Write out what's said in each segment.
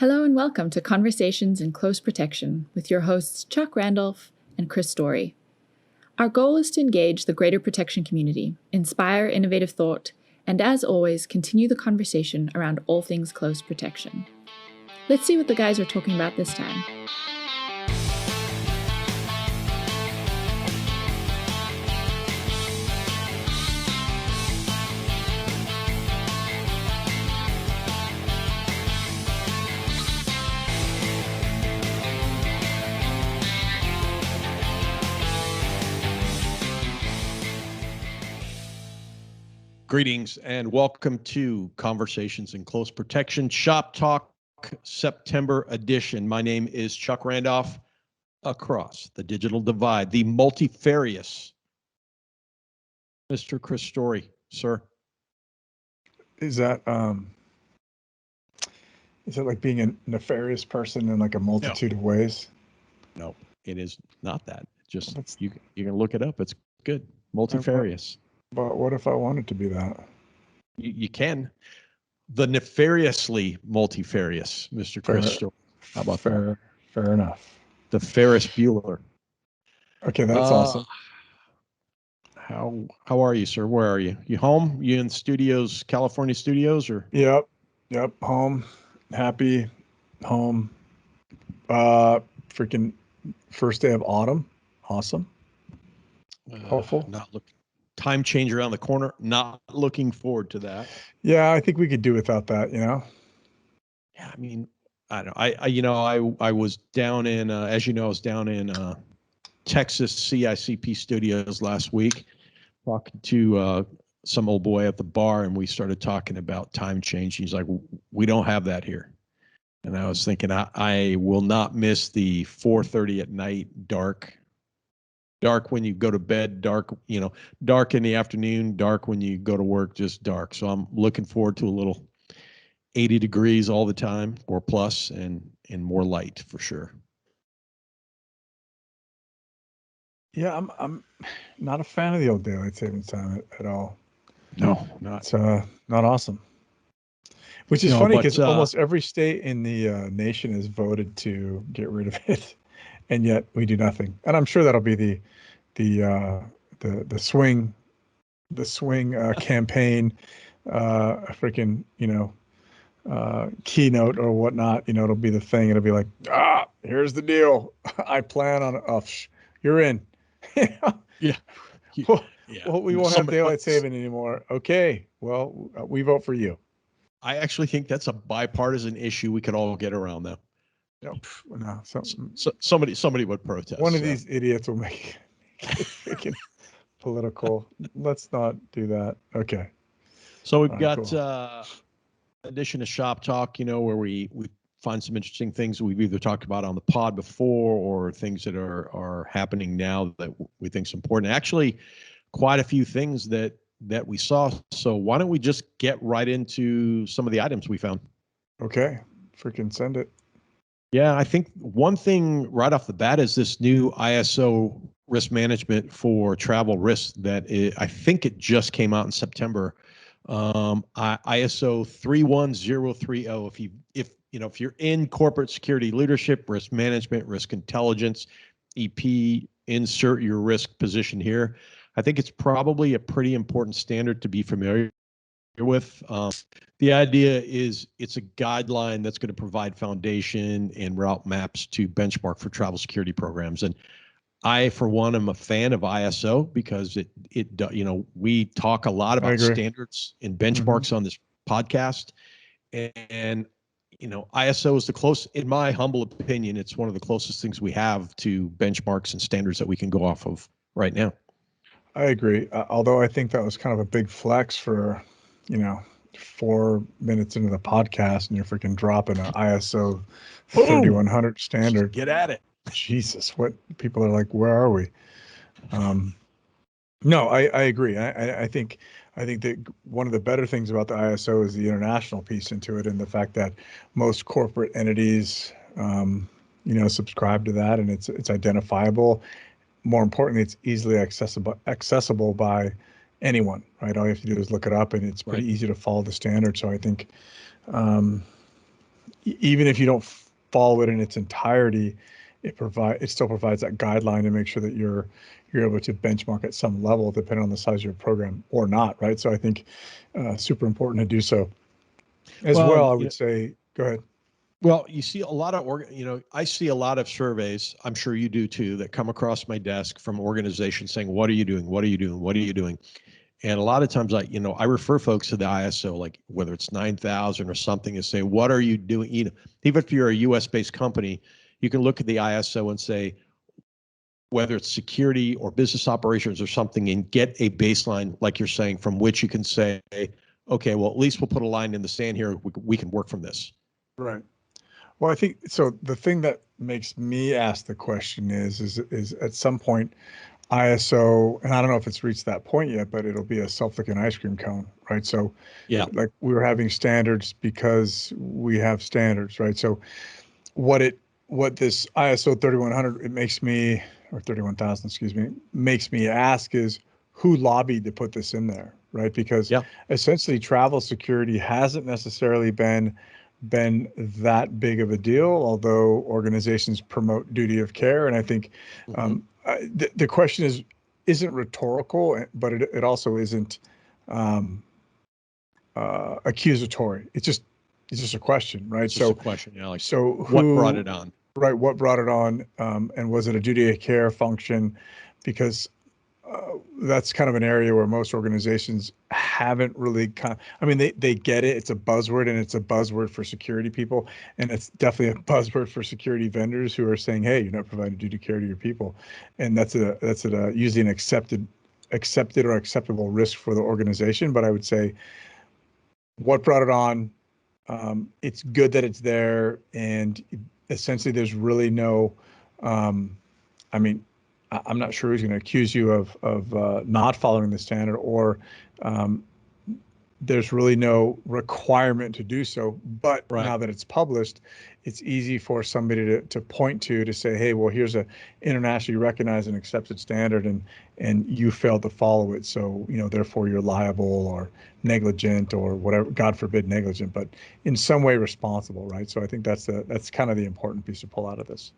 Hello and welcome to Conversations in Close Protection with your hosts Chuck Randolph and Chris Story. Our goal is to engage the greater protection community, inspire innovative thought, and as always, continue the conversation around all things close protection. Let's see what the guys are talking about this time. Greetings and welcome to Conversations in Close Protection Shop Talk September edition. My name is Chuck Randolph. Across the digital divide, the multifarious Mr. Chris Story, sir. Is that like being a nefarious person in like a multitude of ways? No, it is not that. Just you can look it up. It's good. Multifarious. But what if I wanted to be that? You can. The nefariously multifarious, Mr. Chris Story. How about that? Fair enough. The Ferris Bueller. Okay, that's awesome. How are you, sir? Where are you? You home? You in studios, California studios, or? Yep. Home. Happy. Home. Freaking first day of autumn. Awesome. Hopeful. Not looking. Time change around the corner. Not looking forward to that. Yeah, I think we could do without that. Yeah, I mean, I don't know. I was down in, as you know, I was down in Texas CICP studios last week, talking to some old boy at the bar, and we started talking about time change. He's like, "We don't have that here," and I was thinking, I will not miss the 4:30 at night dark when you go to bed, dark in the afternoon, dark when you go to work, just dark. So I'm looking forward to a little 80 degrees all the time or plus and more light for sure. Yeah, I'm not a fan of the old daylight savings time at all. No, not. It's not awesome. Which is funny because almost every state in the nation has voted to get rid of it, and yet we do nothing. And I'm sure that'll be the swing campaign, freaking keynote or whatnot. It'll be the thing. It'll be like, here's the deal. I plan on you're in. Yeah. Well, we won't have daylight saving anymore. Okay. Well, we vote for you. I actually think that's a bipartisan issue we could all get around, though. No. Somebody would protest. One of these idiots will make it freaking political. Let's not do that. Okay. So we've got edition of Shop Talk, where we find some interesting things we've either talked about on the pod before or things that are happening now that we think is important. Actually, quite a few things that we saw. So why don't we just get right into some of the items we found? Okay. Freaking send it. Yeah, I think one thing right off the bat is this new ISO risk management for travel risk I think it just came out in September. ISO 31030. If you're in corporate security leadership, risk management, risk intelligence, EP, insert your risk position here. I think it's probably a pretty important standard to be familiar with. The idea is it's a guideline that's going to provide foundation and route maps to benchmark for travel security programs. And I, for one, am a fan of ISO because we talk a lot about standards and benchmarks on this podcast. And ISO is in my humble opinion, it's one of the closest things we have to benchmarks and standards that we can go off of right now. I agree. Although I think that was kind of a big flex for, 4 minutes into the podcast and you're freaking dropping an ISO 3100 standard. Get at it. Jesus, what people are like, where are we? No, I agree. I think that one of the better things about the ISO is the international piece into it and the fact that most corporate entities, subscribe to that and it's identifiable. More importantly, it's easily accessible by anyone, right? All you have to do is look it up and it's pretty easy to follow the standard. So I think, even if you don't follow it in its entirety, it still provides that guideline to make sure that you're able to benchmark at some level, depending on the size of your program or not, right? So I think super important to do so. As well, I would say, go ahead. Well, you see a lot of, I see a lot of surveys, I'm sure you do too, that come across my desk from organizations saying, what are you doing? What are you doing? What are you doing? And a lot of times I refer folks to the ISO, like whether it's 9,000 or something, and say, what are you doing? Even if you're a US based company, you can look at the ISO and say, whether it's security or business operations or something, and get a baseline, like you're saying, from which you can say, okay, well, at least we'll put a line in the sand here. We can work from this. Right. Well, I think so. The thing that makes me ask the question is at some point ISO, and I don't know if it's reached that point yet, but it'll be a self-licking ice cream cone, right? So, yeah, like we were having standards because we have standards, right? So, what this ISO 3100 it makes me, or 31,000, excuse me, makes me ask is who lobbied to put this in there, right? Because essentially travel security hasn't necessarily been that big of a deal, although organizations promote duty of care. And I think the question isn't rhetorical, but it also isn't accusatory. It's just a question, right? It's just a question. Yeah, like, so what brought it on? Right, what brought it on, and was it a duty of care function? Because that's kind of an area where most organizations haven't really I mean, they get it. It's a buzzword, and it's a buzzword for security people, and it's definitely a buzzword for security vendors who are saying, "Hey, you're not providing duty of care to your people," and that's usually an accepted or acceptable risk for the organization. But I would say, what brought it on? It's good that it's there, and essentially, there's really no. I mean, I'm not sure who's going to accuse you of not following the standard, or there's really no requirement to do so. But now that it's published, it's easy for somebody to point to say, hey, well, here's a internationally recognized and accepted standard, and you failed to follow it. So, therefore you're liable or negligent or whatever, God forbid negligent, but in some way responsible, right? So I think that's kind of the important piece to pull out of this.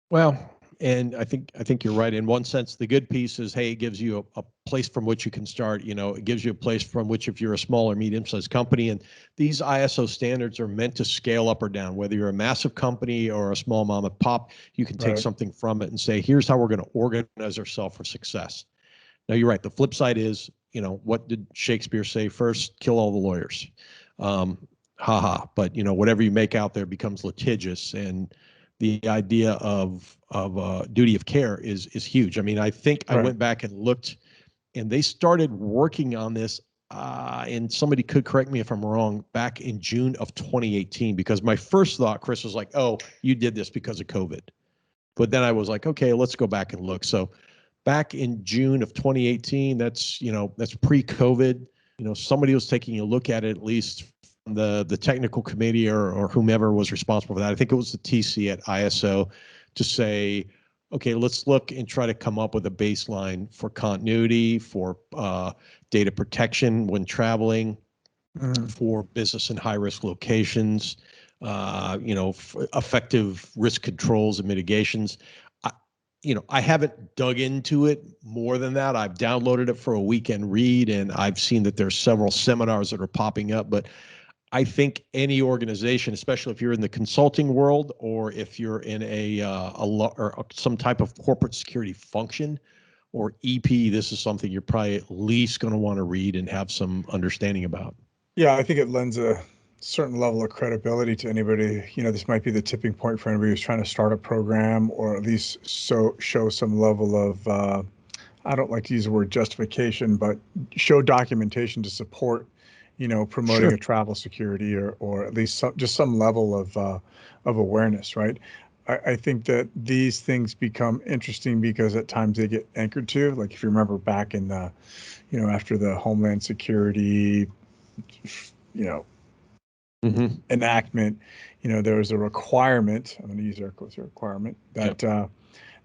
Well, and I think you're right. In one sense, the good piece is, hey, it gives you a place from which you can start. It gives you a place from which, if you're a small or medium-sized company, and these ISO standards are meant to scale up or down, whether you're a massive company or a small mom and pop, you can take something from it and say, here's how we're going to organize ourselves for success. Now, you're right. The flip side is, what did Shakespeare say first? Kill all the lawyers. But, whatever you make out there becomes litigious, and the idea of duty of care is huge. I mean, I think I went back and looked, and they started working on this, and somebody could correct me if I'm wrong, back in June of 2018, because my first thought, Chris, was like, oh, you did this because of COVID. But then I was like, okay, let's go back and look. So back in June of 2018, that's pre-COVID, somebody was taking a look at it, at least the technical committee or whomever was responsible for that. I think it was the TC at ISO, to say, okay, let's look and try to come up with a baseline for continuity, for data protection when traveling, for business in high-risk locations, effective risk controls and mitigations. I haven't dug into it more than that. I've downloaded it for a weekend read, and I've seen that there's several seminars that are popping up, but I think any organization, especially if you're in the consulting world or if you're in or some type of corporate security function or EP, this is something you're probably at least going to want to read and have some understanding about. Yeah, I think it lends a certain level of credibility to anybody. This might be the tipping point for anybody who's trying to start a program, or at least show some level of, I don't like to use the word justification, but show documentation to support promoting a travel security, or at least just some level of awareness, right? I think that these things become interesting because at times they get anchored to, like if you remember back in the, after the Homeland Security, enactment, there was a requirement, I'm going to use air quotes, a requirement that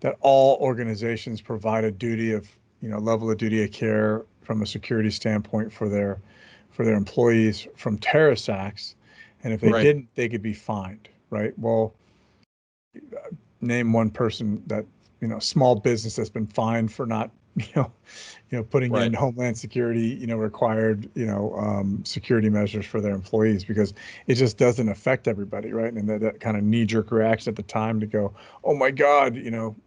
that all organizations provide a duty of, level of duty of care from a security standpoint for their employees from terrorist acts. and if they Right. didn't, they could be fined, right? Well, name one person that, small business that's been fined for not, putting in Right. Homeland Security, required, security measures for their employees, because it just doesn't affect everybody, right? And that kind of knee-jerk reaction at the time to go, oh my God,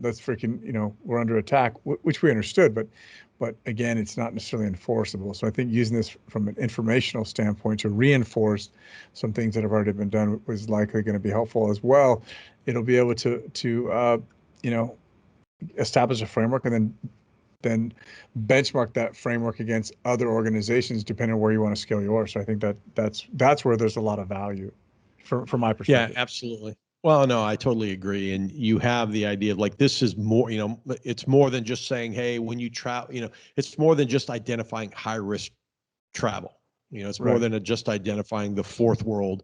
that's freaking, we're under attack, which we understood, but again, it's not necessarily enforceable. So I think using this from an informational standpoint to reinforce some things that have already been done was likely going to be helpful as well. It'll be able to establish a framework, and then benchmark that framework against other organizations, depending on where you want to scale yours. So I think that's where there's a lot of value from my Yeah, perspective. absolutely. Well, no, I totally agree. And you have the idea of like, this is more, it's more than just saying, hey, when you travel, it's more than just identifying high risk travel. It's more Right. than just identifying the fourth world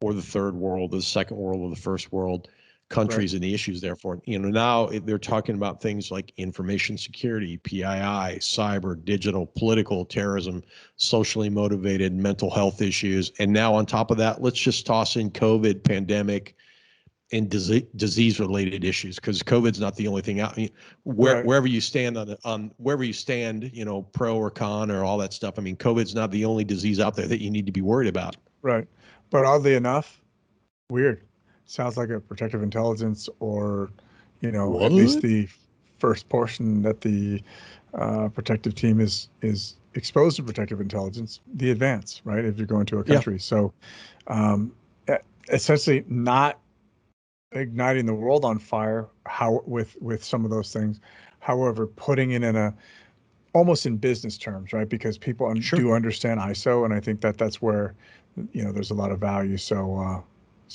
or the third world, or the second world or the first world Right. countries and the issues therefore. Now they're talking about things like information security, PII, cyber, digital, political, terrorism, socially motivated, mental health issues. And now on top of that, let's just toss in COVID, pandemic, and disease related issues, because COVID's not the only thing out. Right. Wherever you stand on wherever you stand, pro or con or all that stuff. I mean, COVID's not the only disease out there that you need to be worried about. Right. But oddly enough, weird. Sounds like a protective intelligence, or, at least What? the first portion that the protective team is exposed to protective intelligence, the advance, right? If you're going to a Yeah. country. So um, essentially not igniting the world on fire, how with some of those things. However, putting it in a almost in business terms, right? Because people Sure. do understand ISO, and I think that's where there's a lot of value. So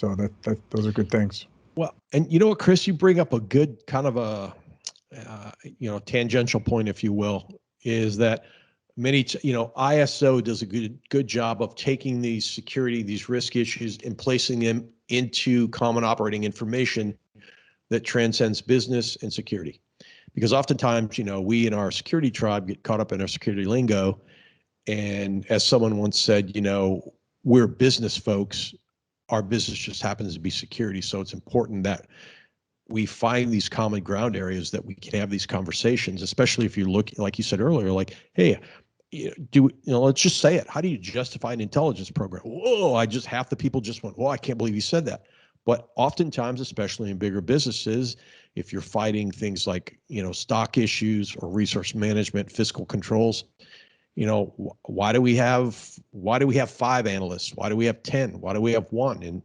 that those are good things. Well, and you know what, Chris, you bring up a good kind of a tangential point, if you will, is that ISO does a good job of taking these risk issues and placing them into common operating information that transcends business and security. Because oftentimes, we in our security tribe get caught up in our security lingo. And as someone once said, we're business folks. Our business just happens to be security. So it's important that we find these common ground areas that we can have these conversations, especially if you look, like you said earlier, like, hey, let's just say it. How do you justify an intelligence program? Whoa, half the people just went, well, I can't believe you said that. But oftentimes, especially in bigger businesses, if you're fighting things like, stock issues or resource management, fiscal controls, why do we have 5 analysts? Why do we have 10? Why do we have 1? And,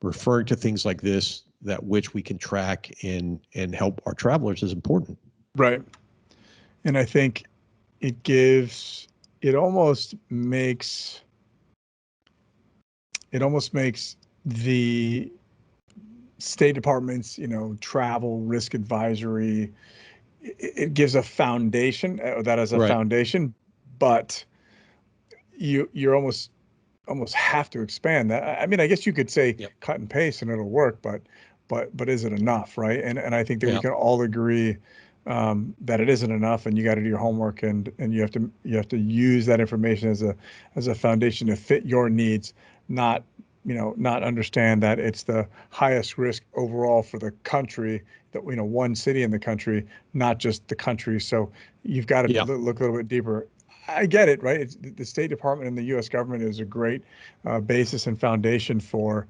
referring to things like this, that which we can track and help our travelers is important. Right. And I think it almost makes the State Department's, travel risk advisory, it gives a foundation, that as a Right. foundation, but you're almost have to expand that. I mean, I guess you could say Yep. cut and paste and it'll work, but is it enough, right? And I think that we Yeah. can all agree that it isn't enough, and you got to do your homework, and you have to use that information as a foundation to fit your needs, not not understand that it's the highest risk overall for the country, that one city in the country, not just the country. So you've got to Yeah. look a little bit deeper. I get it, right? The State Department and the U.S. government is a great basis and foundation for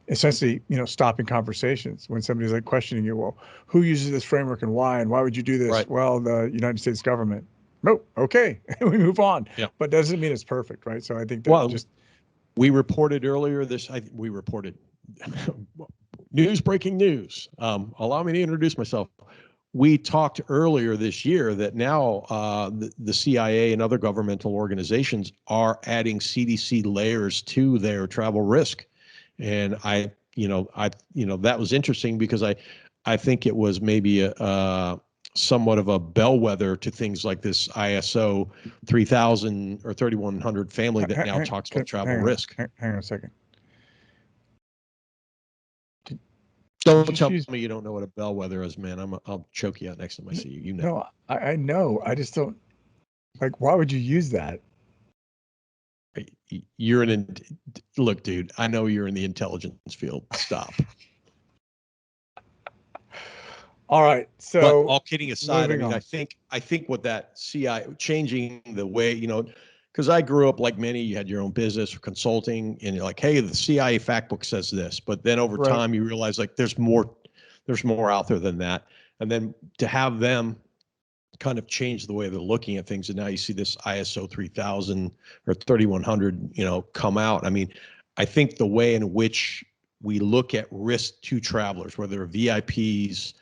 essentially, stopping conversations when somebody's like questioning you. Well, who uses this framework and why? And why would you do this? Right. Well, the United States government. Nope. Okay, we move on. Yeah. But doesn't mean it's perfect, right? So I think that Well, we reported earlier we reported breaking news. Allow me to introduce myself. We talked earlier this year that now the CIA and other governmental organizations are adding CDC layers to their travel risk. And that was interesting, because I think it was maybe a somewhat of a bellwether to things like this ISO 3000 or 3100 family that now talks about travel risk. Hang on a second. Don't tell me you don't know what a bellwether is, man. I'll choke you out next time I see you. You know. No, I know. I just don't, like, why would you use that? You're look, dude, I know you're in the intelligence field. Stop. All right. So, but all kidding aside, I mean, on. I think what that CI changing the way, because I grew up like many, you had your own business or consulting, and you're like, hey, the CIA fact book says this, but then over time you realize like there's more out there than that, and then to have them kind of change the way they're looking at things, and now you see this ISO 3000 or 3100, come out. I mean, I think the way in which we look at risk to travelers, whether they're VIPs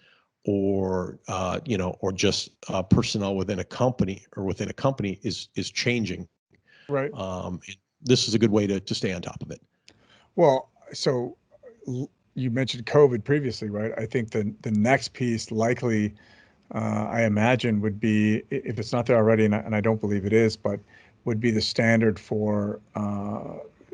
or or just personnel within a company is changing. Right. This is a good way to stay on top of it. Well, so you mentioned COVID previously, right? I think the next piece likely, I imagine, would be, if it's not there already, and I don't believe it is, but would be the standard for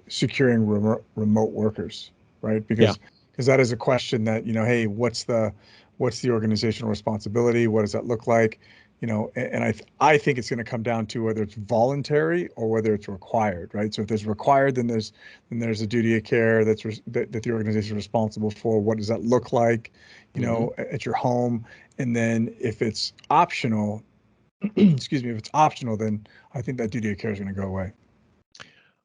securing remote workers, right? Because that is a question that, hey, what's the organizational responsibility? What does that look like? And I think it's going to come down to whether it's voluntary or whether it's required, right? So if there's required, then there's a duty of care that the organization is responsible for. What does that look like, at your home? And then if it's optional, excuse me, if it's optional, then I think that duty of care is going to go away.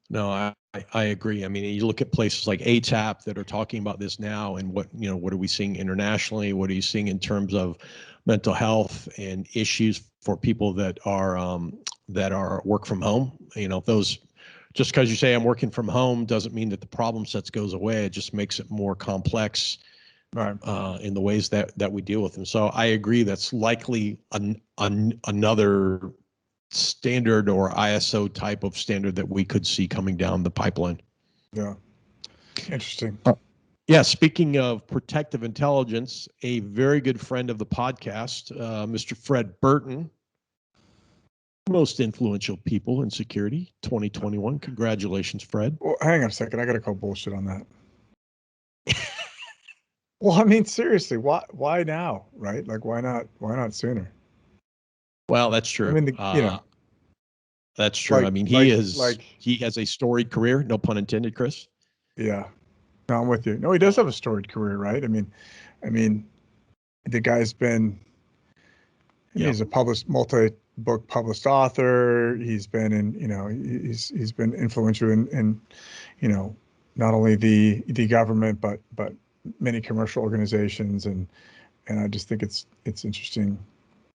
No, I agree. I mean, you look at places like ATAP that are talking about this now, and what are we seeing internationally? What are you seeing in terms of mental health and issues for people that are work from home? Those, just because you say I'm working from home doesn't mean that the problem sets goes away. It just makes it more complex, right, in the ways that we deal with them. So I agree. That's likely another standard or ISO type of standard that we could see coming down the pipeline. Yeah. Interesting. Yeah. Speaking of protective intelligence, a very good friend of the podcast, Mr. Fred Burton, most influential people in security 2021. Congratulations, Fred. Well, hang on a second. I got to call bullshit on that. Well, I mean, seriously, why now, right? Like, why not sooner? Well, that's true. I mean, that's true. Like, I mean, he has a storied career, no pun intended, Chris. Yeah. No, I'm with you. No, he does have a storied career, right? I mean, the guy's been, he's a multi-book published author. He's been in, he's been influential in, not only the government, but many commercial organizations. And I just think it's interesting.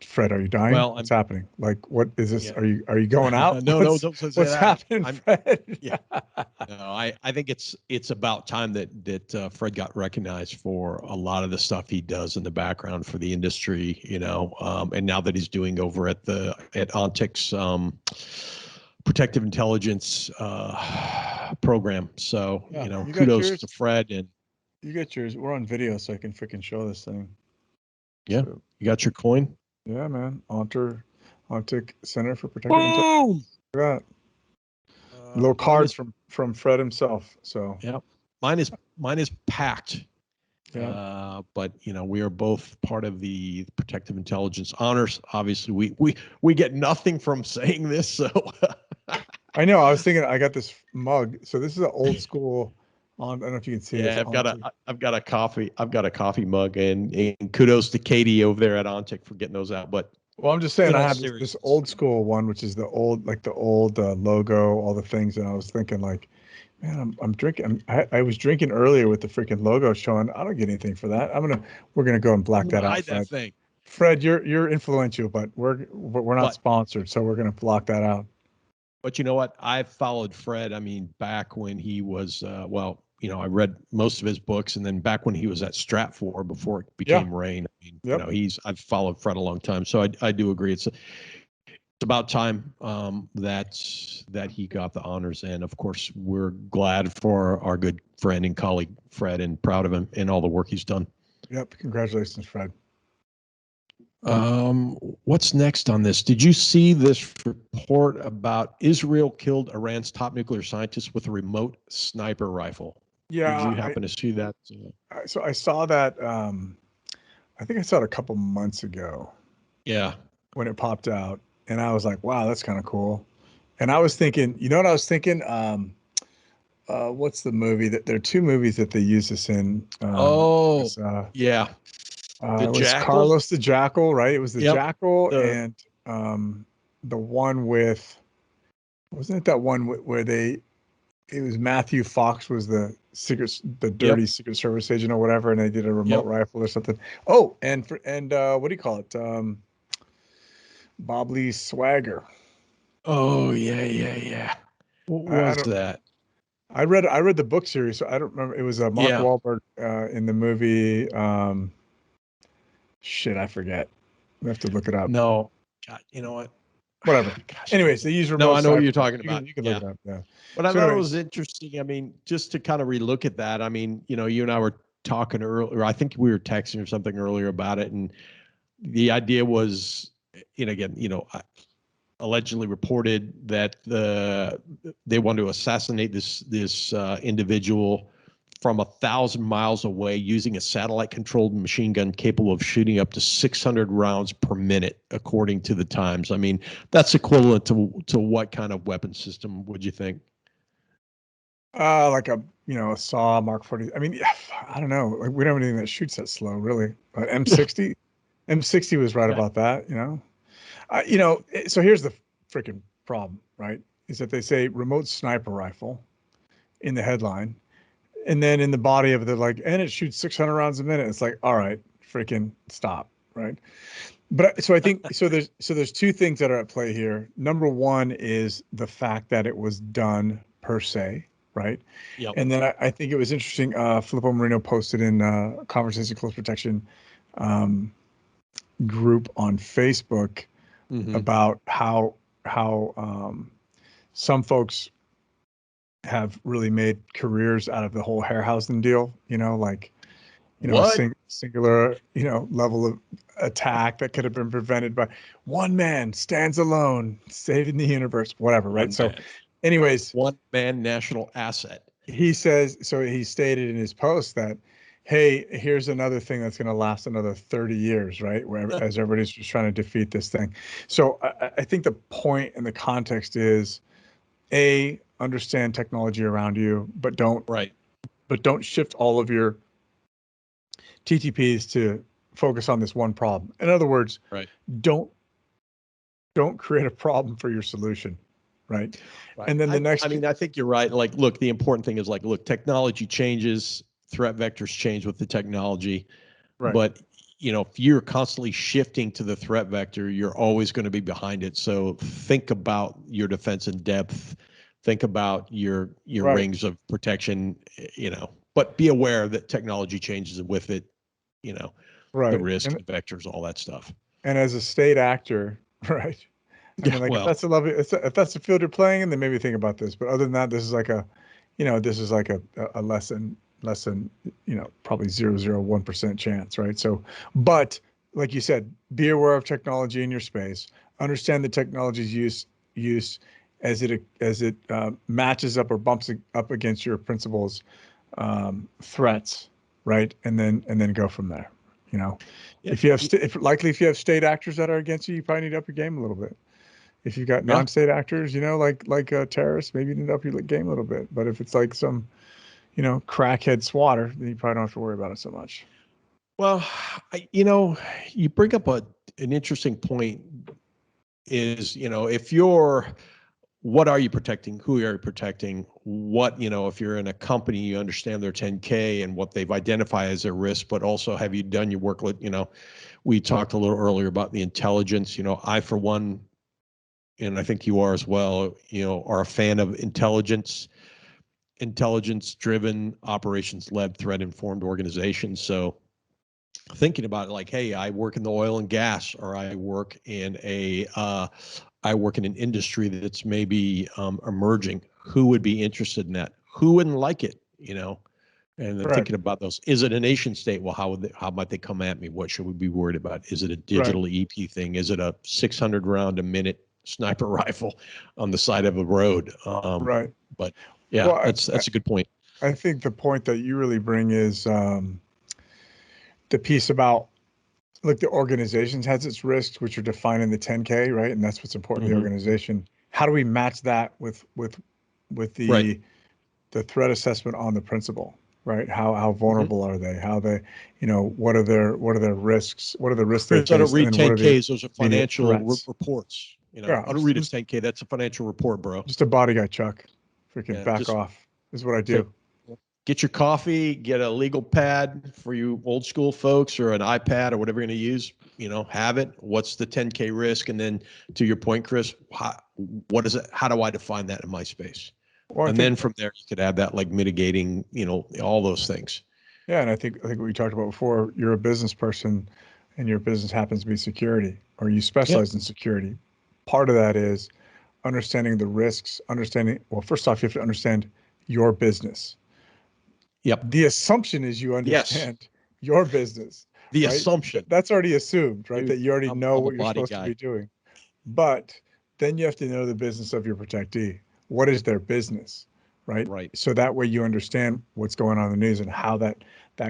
Fred, are you dying? Well, what's happening? Like, what is this? Yeah. Are you going out? No, don't say what's that. happening, Fred? Yeah. No, I think it's about time that Fred got recognized for a lot of the stuff he does in the background for the industry, and now that he's doing over at ONTIC's protective intelligence program. So, kudos to Fred. And you got yours. We're on video, so I can freaking show this thing. Yeah. So, you got your coin? Yeah, man. ONTIC Center for Protective Intelligence. Look at that. Little cards from Fred himself. So yeah, mine is packed. Yeah. But we are both part of the protective intelligence honors. Obviously, we get nothing from saying this. So I know. I was thinking I got this mug. So this is an old school. I don't know if you can see. Yeah, I've got a coffee mug, and kudos to Katie over there at ONTIC for getting those out. But well, I'm just saying I have this old school one, which is the old logo, all the things, and I was thinking like, man, I'm drinking. I was drinking earlier with the freaking logo showing. I don't get anything for that. We're gonna go and black that out, Fred. That thing. Fred, you're influential, but we're not sponsored, so we're gonna block that out. But you know what? I've followed Fred. I mean, back when he was I read most of his books, and then back when he was at Stratfor before it became Rain. I mean, I've followed Fred a long time, so I do agree. It's about time that he got the honors, and of course, we're glad for our good friend and colleague Fred, and proud of him and all the work he's done. Yep, congratulations, Fred. What's next on this? Did you see this report about Israel killed Iran's top nuclear scientist with a remote sniper rifle? Yeah. Did you happen to see that? So I saw that. I think I saw it a couple months ago. Yeah. When it popped out, and I was like, wow, that's kind of cool. And I was thinking, you know what I was thinking? What's the movie that there are two movies that they use this in? Oh, yeah. The It was Jackal. Carlos the Jackal, right? It was the Yep. Jackal The and the one with, wasn't it that one where it was Matthew Fox was the Yep. dirty Secret Service agent or whatever, and they did a remote Yep. rifle or something. Oh, and what do you call it? Bob Lee Swagger. Oh, yeah, yeah, yeah. What I was don't. that? I read the book series, so I don't remember. It was Mark Yeah. Wahlberg in the movie. Shit, I forget. I have to look it up. No. God, you know what? Whatever. Gosh. Anyways, they use No, remote I know what you're sniper. talking about. You can look Yeah. it up. Yeah. But I So, thought it was anyways, interesting. I mean, just to kind of relook at that. I mean, you and I were talking earlier. I think we were texting or something earlier about it, and the idea was, again, allegedly reported that they want to assassinate this individual from 1,000 miles away using a satellite-controlled machine gun capable of shooting up to 600 rounds per minute, according to the Times. I mean, that's equivalent to what kind of weapon system would you think? like a saw Mark 40. I mean, I don't know. Like we don't have anything that shoots that slow, really. But M60 was right Yeah. about that. So here's the freaking problem, right? Is that they say remote sniper rifle in the headline, and then in the body of it, they're like, and it shoots 600 rounds a minute. It's like, all right, freaking stop, right? But so I think there's two things that are at play here. Number one is the fact that it was done per se, right? Yep. And then I think it was interesting. Filippo Marino posted in Conversation Close Protection um, group on Facebook Mm-hmm. about how some folks have really made careers out of the whole Harryhausen deal. A What? singular, level of attack that could have been prevented by one man stands alone, saving the universe, whatever, right? One So, man. anyways, One man national asset. he says, so he stated in his post that, hey, here's another thing that's going to last another 30 years, right? As everybody's just trying to defeat this thing. So I think the point and the context is, understand technology around you, but Right. don't shift all of your TTPs to focus on this one problem. In other words, Right. don't create a problem for your solution, right? Right. And then the next, I mean, I think you're right. Like, look, the important thing is like, look, technology changes, threat vectors change with the technology. right, But, if you're constantly shifting to the threat vector, you're always going to be behind it. So think about your defense in depth. Think about your right, rings of protection, but be aware that technology changes with it, the right. risk, the vectors, all that stuff. And as a state actor, right? I Yeah. mean, like if Well, that's if that's the field you're playing in, then maybe think about this. But other than that, this is like a lesson, probably 0.001% chance, right? So, but like you said, be aware of technology in your space. Understand the technology's use as it matches up or bumps up against your principles, threats, right? And then go from there. You know, yeah. if you have if you have state actors that are against you, you probably need to up your game a little bit. If you've got Yeah. non-state actors, like terrorists, maybe you need to up your game a little bit. But if it's like some, crackhead swatter, then you probably don't have to worry about it so much. Well, you bring up an interesting point is, if you're, what are you protecting? Who are you protecting? What, if you're in a company, you understand their 10K and what they've identified as a risk, but also have you done your work? We talked a little earlier about the intelligence. I, for one, and I think you are as well, are a fan of intelligence driven, operations led, threat informed organizations. So thinking about it like, hey, I work in the oil and gas, or I work in an industry that's maybe emerging. Who would be interested in that? Who wouldn't like it? And then Right, thinking about those. Is it a nation state? Well, how might they come at me? What should we be worried about? Is it a right, digital EP thing? Is it a 600 round a minute sniper rifle on the side of a road? right. But yeah, Well, that's a good point. I think the point that you really bring is the piece about, look, the organization has its risks, which are defined in the 10K, right? And that's what's important. The Mm-hmm. organization how do we match that with the Right. the threat assessment on the principal, right? How vulnerable are they? How they, what are their risks? What are the risks they Chris, I don't face? And read then what are the 10Ks. Those are immediate financial threats? reports. Yeah, I don't read a 10K. That's a financial report, bro. just a body guy, Chuck. Freaking Yeah, back just off is what I say, do. get your coffee, get a legal pad for you old school folks, or an iPad or whatever you're going to use. Have it. What's the 10K risk? And then to your point, Chris, what is it? How do I define that in my space? Well, And then from there, you could add that like mitigating, all those things. yeah, and I think what we talked about before, you're a business person and your business happens to be security, or you specialize in security. Part of that is understanding the risks, well, first off, you have to understand your business. Yep. The assumption is you understand your business. The right? assumption. That's already assumed, right? Dude, that you already know I'm what a you're body supposed guy. to be doing. But then you have to know the business of your protectee. What is their business, right? Right. So that way you understand what's going on in the news and how that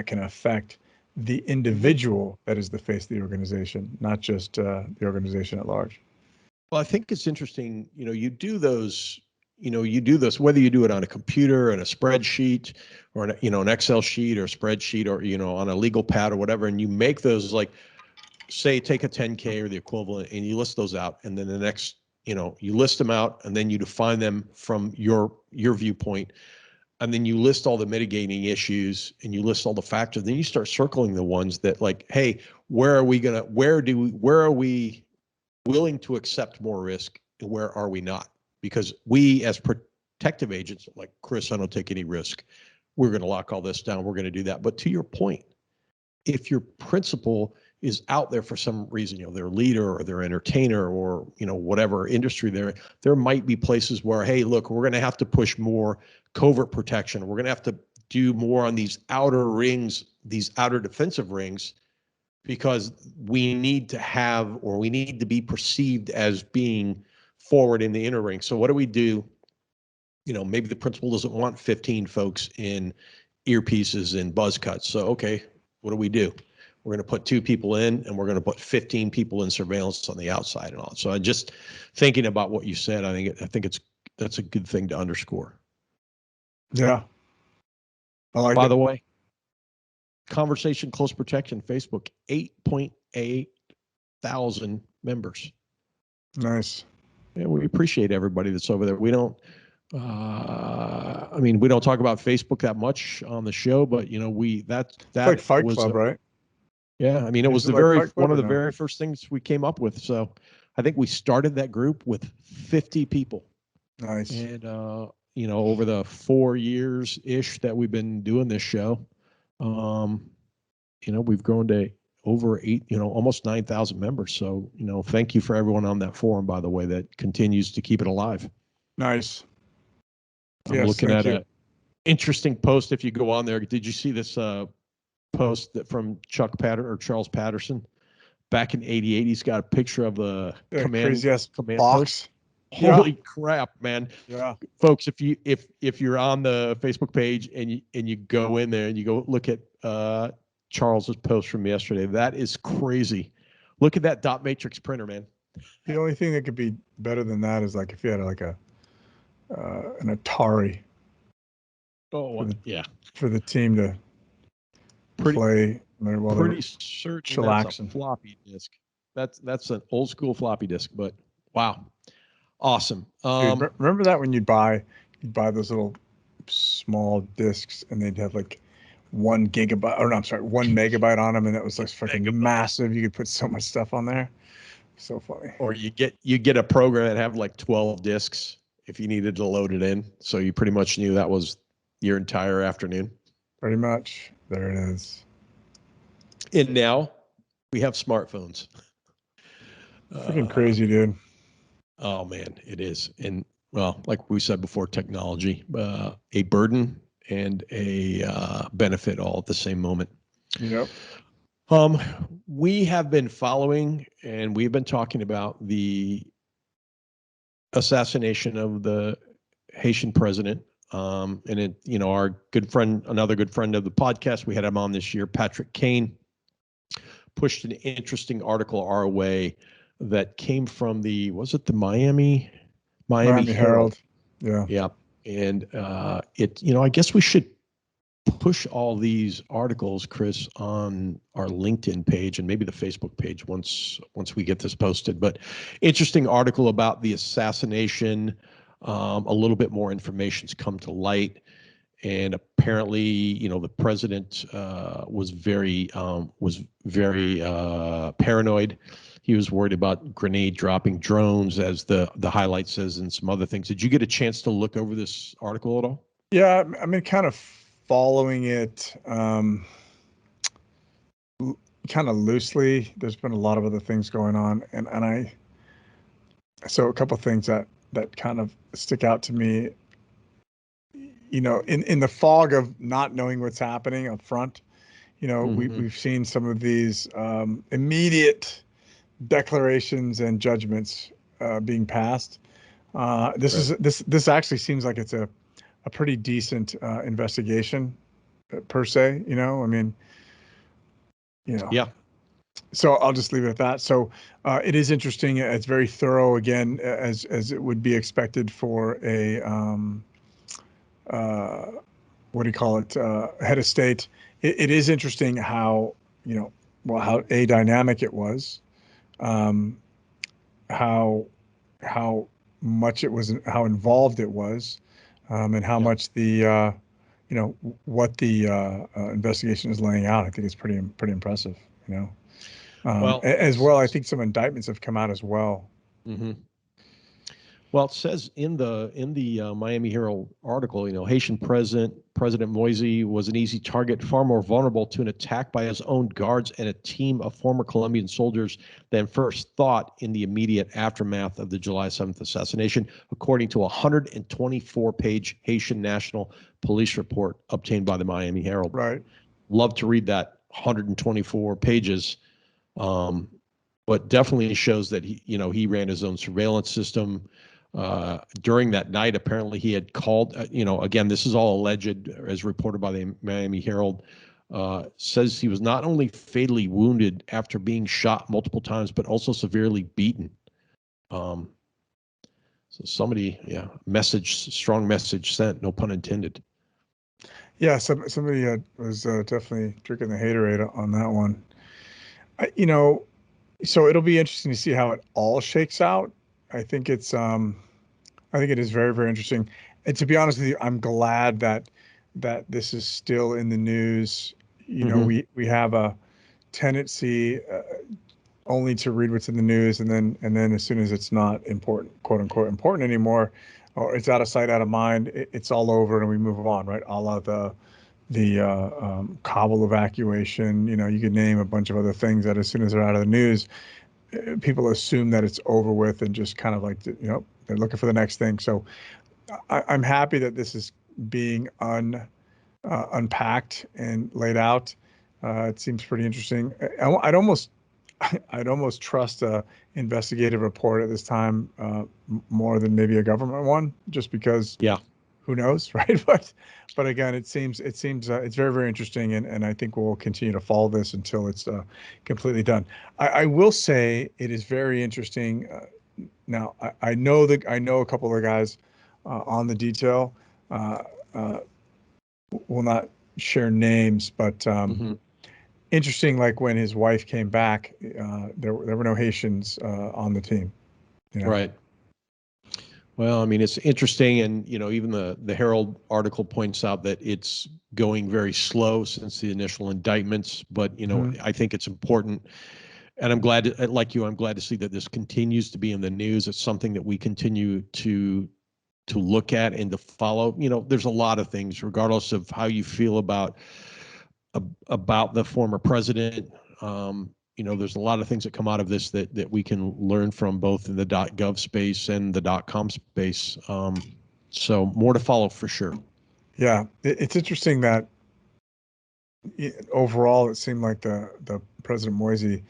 can affect the individual that is the face of the organization, not just the organization at large. Well, I think it's interesting, you do those, whether you do it on a computer and a spreadsheet or an Excel sheet or a spreadsheet or, on a legal pad or whatever, and you make those like, say, take a 10K or the equivalent and you list those out. And then the next, you list them out and then you define them from your viewpoint. And then you list all the mitigating issues and you list all the factors. Then you start circling the ones that like, hey, where are we willing to accept more risk and where are we not? Because we as protective agents, like Chris, I don't take any risk. We're going to lock all this down. We're going to do that. But to your point, if your principal is out there for some reason, their leader or their entertainer or, whatever industry there might be places where, hey, look, we're going to have to push more covert protection. We're going to have to do more on these outer rings, these outer defensive rings, because we need to be perceived as being forward in the inner ring. So what do we do? Maybe the principal doesn't want 15 folks in earpieces and buzz cuts. So, okay, what do? We're going to put 2 people in and we're going to put 15 people in surveillance on the outside and all. So I just thinking about what you said, I think that's a good thing to underscore. Yeah. By the way, Conversation Close Protection Facebook, 8.8 thousand members. Nice. And we appreciate everybody that's over there. We don't we don't talk about Facebook that much on the show, but that it's like Fight was Club, right? Yeah, it was one of the very first things we came up with. So I think we started that group with 50 people. Nice. And over the 4 years ish that we've been doing this show, we've grown to over almost 9,000 members. So, thank you for everyone on that forum, by the way, that continues to keep it alive. Nice. I'm looking at an interesting post. If you go on there, did you see this post that from Charles Patterson back in '88? He's got a picture of the command box. Post. Holy crap, man! Yeah, folks, if you're on the Facebook page and you go in there and you go look at Charles's post from yesterday, that is crazy. Look at that dot matrix printer, man. The only thing that could be better than that is like if you had like an Atari. Oh, yeah. For the team to play while pretty certain that's a floppy disk. That's an old school floppy disk, but wow, awesome. Dude, remember that when you'd buy those little small discs and they'd have like 1 gigabyte, or no, I'm sorry, 1 megabyte on them, and it was like freaking massive. You could put so much stuff on there. So funny. Or you get a program that have like 12 discs if you needed to load it in. So you pretty much knew that was your entire afternoon. Pretty much. There it is. And now we have smartphones. Freaking crazy, dude. Oh man, it is. And well, like we said before, technology, a burden and a benefit all at the same moment. Yep. We have been following and we've been talking about the assassination of the Haitian president. And it, our good friend, another good friend of the podcast, we had him on this year, Patrick Kane, pushed an interesting article our way that came from the Miami Miami Miami Herald. Herald. Yeah. Yeah. And I guess we should push all these articles, Chris, on our LinkedIn page and maybe the Facebook page once we get this posted. But interesting article about the assassination. A little bit more information's come to light, and apparently, the president was very paranoid. He was worried about grenade dropping drones, as the highlight says, and some other things. Did you get a chance to look over this article at all? Yeah, I mean, kind of following it kind of loosely. There's been a lot of other things going on, and so a couple of things that kind of stick out to me. In the fog of not knowing what's happening up front, we've seen some of these immediate declarations and judgments being passed. This actually seems like it's a pretty decent investigation per se. I mean, Yeah. So I'll just leave it at that. So it is interesting. It's very thorough, again, as it would be expected for a what do you call it, head of state. It is interesting how how dynamic it was, how much it was, how involved it was, and how much the what the investigation is laying out. I think it's pretty impressive. Well, as well, I think some indictments have come out as well. Mm-hmm. Well, it says in the Miami Herald article, Haitian President Moise was an easy target, far more vulnerable to an attack by his own guards and a team of former Colombian soldiers than first thought in the immediate aftermath of the July 7th assassination, according to a 124-page Haitian National Police report obtained by the Miami Herald. Right. Love to read that 124 pages. But definitely shows that he ran his own surveillance system. During that night, apparently he had called, again, this is all alleged as reported by the Miami Herald, says he was not only fatally wounded after being shot multiple times, but also severely beaten. So somebody, strong message sent, no pun intended. Yeah, somebody was definitely drinking the haterade on that one. So it'll be interesting to see how it all shakes out. I think it is very, very interesting. And to be honest with you, I'm glad that this is still in the news. We have a tendency only to read what's in the news, and then as soon as it's not important, quote unquote, important anymore, or it's out of sight, out of mind, it's all over and we move on, right? A la the Kabul evacuation. You could name a bunch of other things that as soon as they're out of the news, people assume that it's over with and just kind of like, they're looking for the next thing. So I'm happy that this is being unpacked and laid out. It seems pretty interesting. I'd almost trust a investigative report at this time more than maybe a government one, just because. Yeah. Who knows, right? But again, it seems it's very, very interesting, and I think we'll continue to follow this until it's completely done. I will say it is very interesting. Now I know a couple of the guys on the detail. Will not share names, but interesting. Like when his wife came back, there were no Haitians on the team. Right. Well, I mean, it's interesting, and even the Herald article points out that it's going very slow since the initial indictments. But I think it's important, and I'm glad, I'm glad to see that this continues to be in the news. It's something that we continue to look at and to follow. There's a lot of things, regardless of how you feel about the former president. There's a lot of things that come out of this that we can learn from, both in the .gov space and the .com space. So more to follow for sure. Yeah, it's interesting that overall it seemed like the President Moise,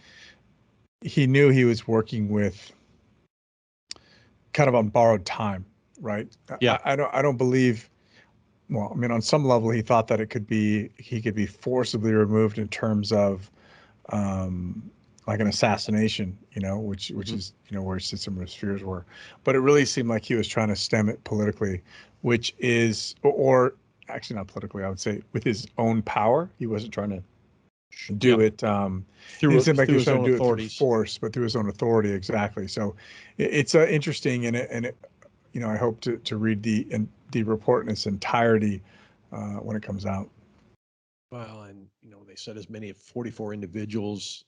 he knew he was working with kind of on borrowed time, right? Yeah. I don't believe. Well, I mean, on some level, he thought that he could be forcibly removed in terms of like an assassination, which is where some of his fears were. But it really seemed like he was trying to stem it politically, which is, or actually not politically, I would say with his own power. He wasn't trying to do it. It seemed like he was trying to do it through force, but through his own authority. Exactly. So it's interesting, and I hope to read the report in its entirety when it comes out. Well, and they said as many as 44 individuals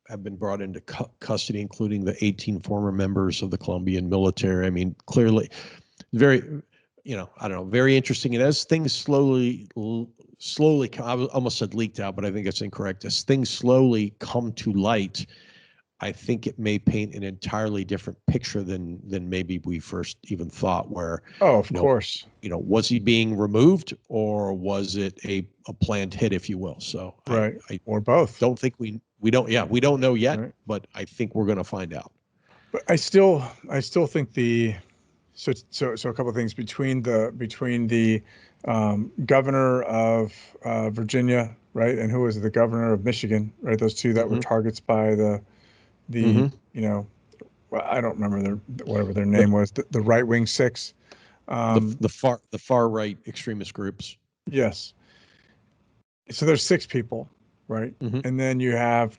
have been brought into custody, including the 18 former members of the Colombian military. I mean, clearly, very, I don't know, very interesting. And as things slowly, I almost said leaked out, but I think it's incorrect. As things slowly come to light, I think it may paint an entirely different picture than maybe we first even thought. Where, of course, was he being removed, or was it a planned hit, if you will? So right, I or both. Don't think we don't know yet, right. But I think we're going to find out. But I still think so a couple of things between the governor of Virginia, right, and who was the governor of Michigan, right? Those two that were targets by the well, I don't remember whatever their name was, the right wing six, the far right extremist groups. Yes. So there's 6 people, right? And then you have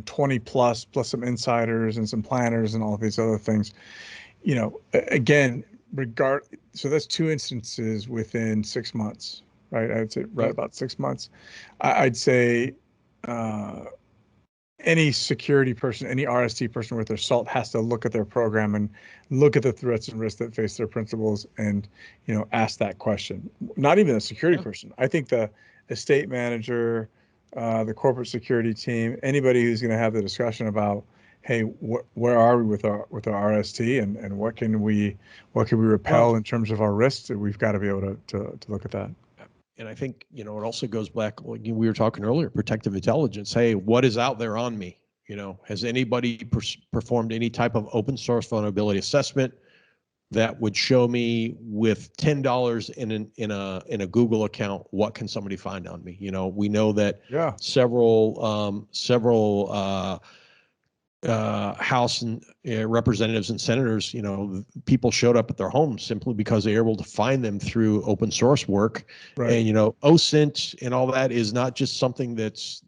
20 plus some insiders and some planners and all of these other things. Again, so that's 2 instances within 6 months, right? I'd say about 6 months. I'd say any security person, any RST person worth their salt has to look at their program and look at the threats and risks that face their principals and, ask that question. Not even a security person. I think the estate manager, the corporate security team, anybody who's going to have the discussion about, hey, where are we with our RST and what can we repel in terms of our risks? We've got to be able to look at that. And I think, it also goes back, like we were talking earlier, protective intelligence. Hey, what is out there on me? Has anybody performed any type of open source vulnerability assessment that would show me with $10 in a Google account, what can somebody find on me? We know that several House and representatives and senators, people showed up at their homes simply because they were able to find them through open source work. Right. And, OSINT and all that is not just something that's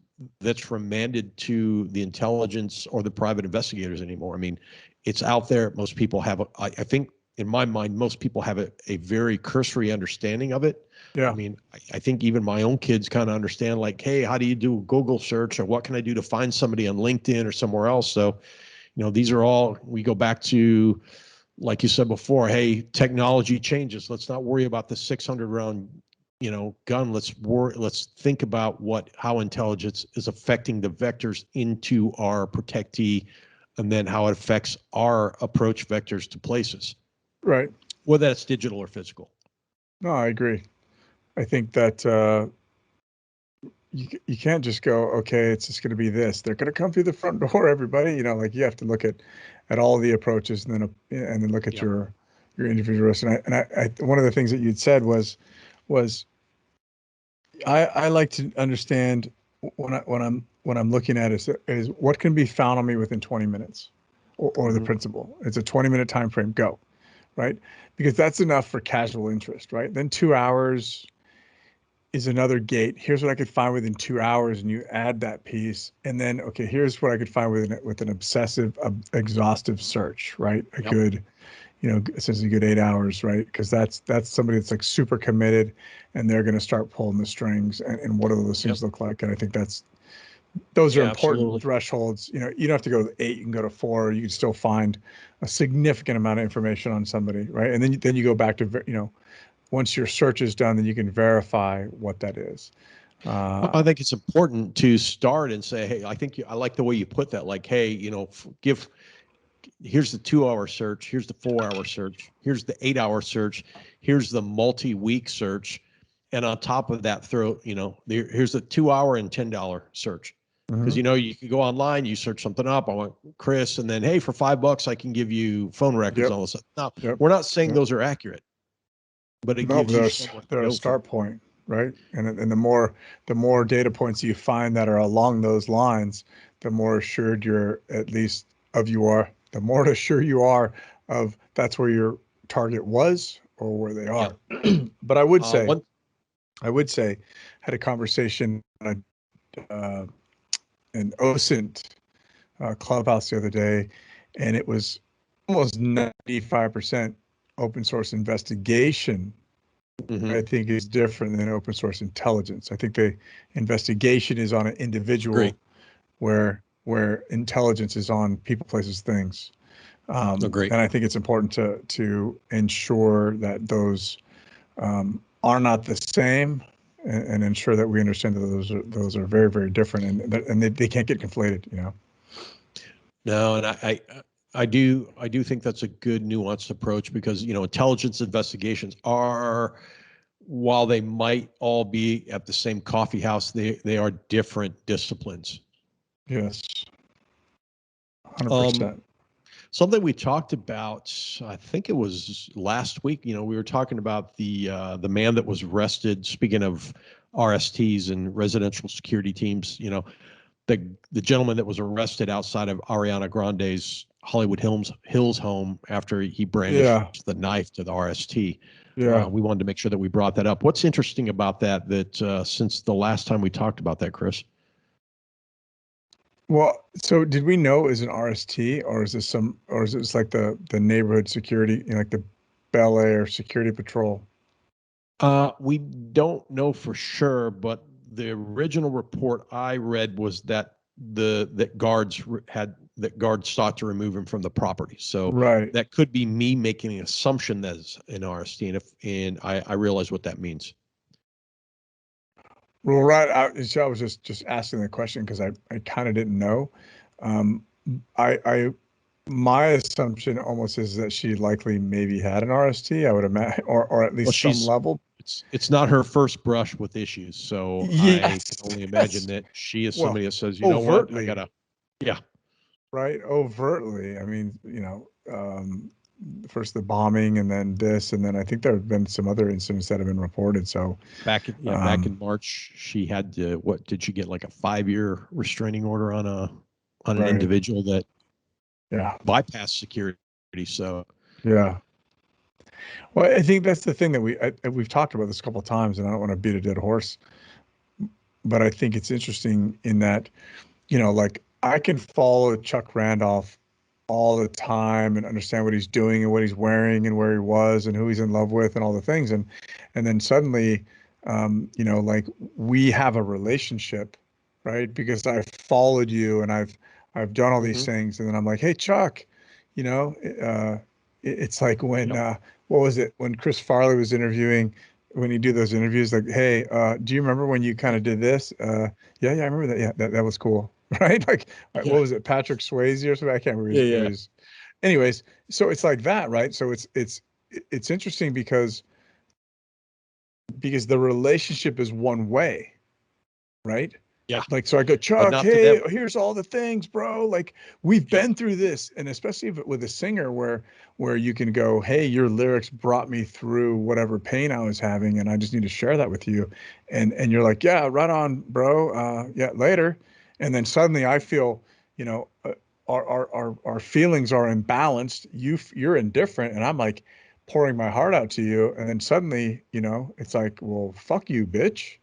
remanded to the intelligence or the private investigators anymore. I mean, it's out there. Most people have, I think in my mind, most people have a very cursory understanding of it. Yeah. I mean, I think even my own kids kind of understand, like, hey, how do you do a Google search, or what can I do to find somebody on LinkedIn or somewhere else? So, these are all, we go back to, like you said before, hey, technology changes. Let's not worry about the 600 round, gun. Let's think about how intelligence is affecting the vectors into our protectee, and then how it affects our approach vectors to places. Right. Whether that's digital or physical. No, I agree. I think that you can't just go, okay, it's just going to be this. They're going to come through the front door, everybody. Like you have to look at all the approaches and then look at your individual risk. And I one of the things that you'd said was I like to understand when I'm looking at is what can be found on me within 20 minutes, or the principal. It's a 20-minute time frame. Go, right? Because that's enough for casual interest, right? Then 2 hours is another gate. Here's what I could find within 2 hours, and you add that piece, and then okay, here's what I could find with an obsessive, exhaustive search, right? A good, essentially a good 8 hours, right? Because that's somebody that's like super committed, and they're going to start pulling the strings. And what do those things look like? And I think those are important thresholds. You don't have to go to 8. You can go to 4. You can still find a significant amount of information on somebody, right? And then you go back to once your search is done, then you can verify what that is. I think it's important to start and say, hey, I like the way you put that. Like, hey, here's the 2-hour search, here's the 4-hour search, here's the 8-hour search, here's the multi-week search, and on top of that, here's the 2-hour and $10 search. Because you can go online, you search something up. I want Chris, and then hey, for $5, I can give you phone records. All this stuff. Now, we're not saying those are accurate. But it gives you they're a start point. right? And the more data points you find that are along those lines, the more assured you're at least of you are, the more assured you are of that's where your target was or where they Yep. are. But I would say, One, had a conversation in OSINT Clubhouse the other day, and it was almost 95% open source investigation. mhm. I think is different than open source intelligence. I think the investigation is on an individual, Agree. where intelligence is on people, places, things. Agree. And I think it's important to ensure that those are not the same, and ensure that we understand that those are very, very different, and they can't get conflated. No, and I do think that's a good nuanced approach because intelligence investigations are, while they might all be at the same coffee house, they are different disciplines. Yes, Um, 100%. Something we talked about, I think it was last week. We were talking about the man that was arrested. Speaking of RSTs and residential security teams, the gentleman that was arrested outside of Ariana Grande's Hollywood Hills home after he brandished Yeah, the knife to the RST. yeah. We wanted to make sure that we brought that up. What's interesting about that since the last time we talked about that, Chris? Well, so did we know it was an RST, or is this like the neighborhood security, like the Bel Air Security Patrol? We don't know for sure, but the original report I read was that guards sought to remove him from the property. So Right. that could be me making an assumption that is an RST, and I realize what that means. Well, right. So I was just asking the question because I kind of didn't know. Um, I my assumption almost is that she likely maybe had an RST. I would imagine, or at Well, least some level. it's not her first brush with issues, so I Yes. can only imagine Yes. that she is Well, somebody that says, you know what, I overtly, gotta, yeah, right? Overtly. I mean, first the bombing, and then this, and then I think there have been some other incidents that have been reported. So, back in um, March, she had to, what did she get, like a 5-year restraining order on an right. individual that Yeah. bypassed security. So Yeah. Well, I think that's the thing that we've talked about this a couple of times, and I don't want to beat a dead horse, but I think it's interesting in that, like I can follow Chuck Randolph all the time and understand what he's doing and what he's wearing and where he was and who he's in love with and all the things. And then suddenly, like we have a relationship, right? Because I've followed you and I've done all these mhm, things. And then I'm like, hey, Chuck, you know, it's like when, yep, what was it? When Chris Farley was interviewing, when you do those interviews, like, hey, do you remember when you kind of did this? Yeah, I remember that. Yeah, that was cool. Right? Like, yeah, what was it? Patrick Swayze or something? I can't remember yeah, yeah, his. Anyways, so it's like that, right? So it's interesting because the relationship is one way, right? yeah, Like, so I go, but Chuck, not to hey, them. here's all the things, bro. Like, we've Yep, been through this, and especially if, with a singer, where you can go, hey, your lyrics brought me through whatever pain I was having, and I just need to share that with you, and you're like, yeah, right on, bro. Yeah, later, and then suddenly I feel, our feelings are imbalanced. You're indifferent, and I'm like pouring my heart out to you, and then suddenly, it's like, well, fuck you, bitch.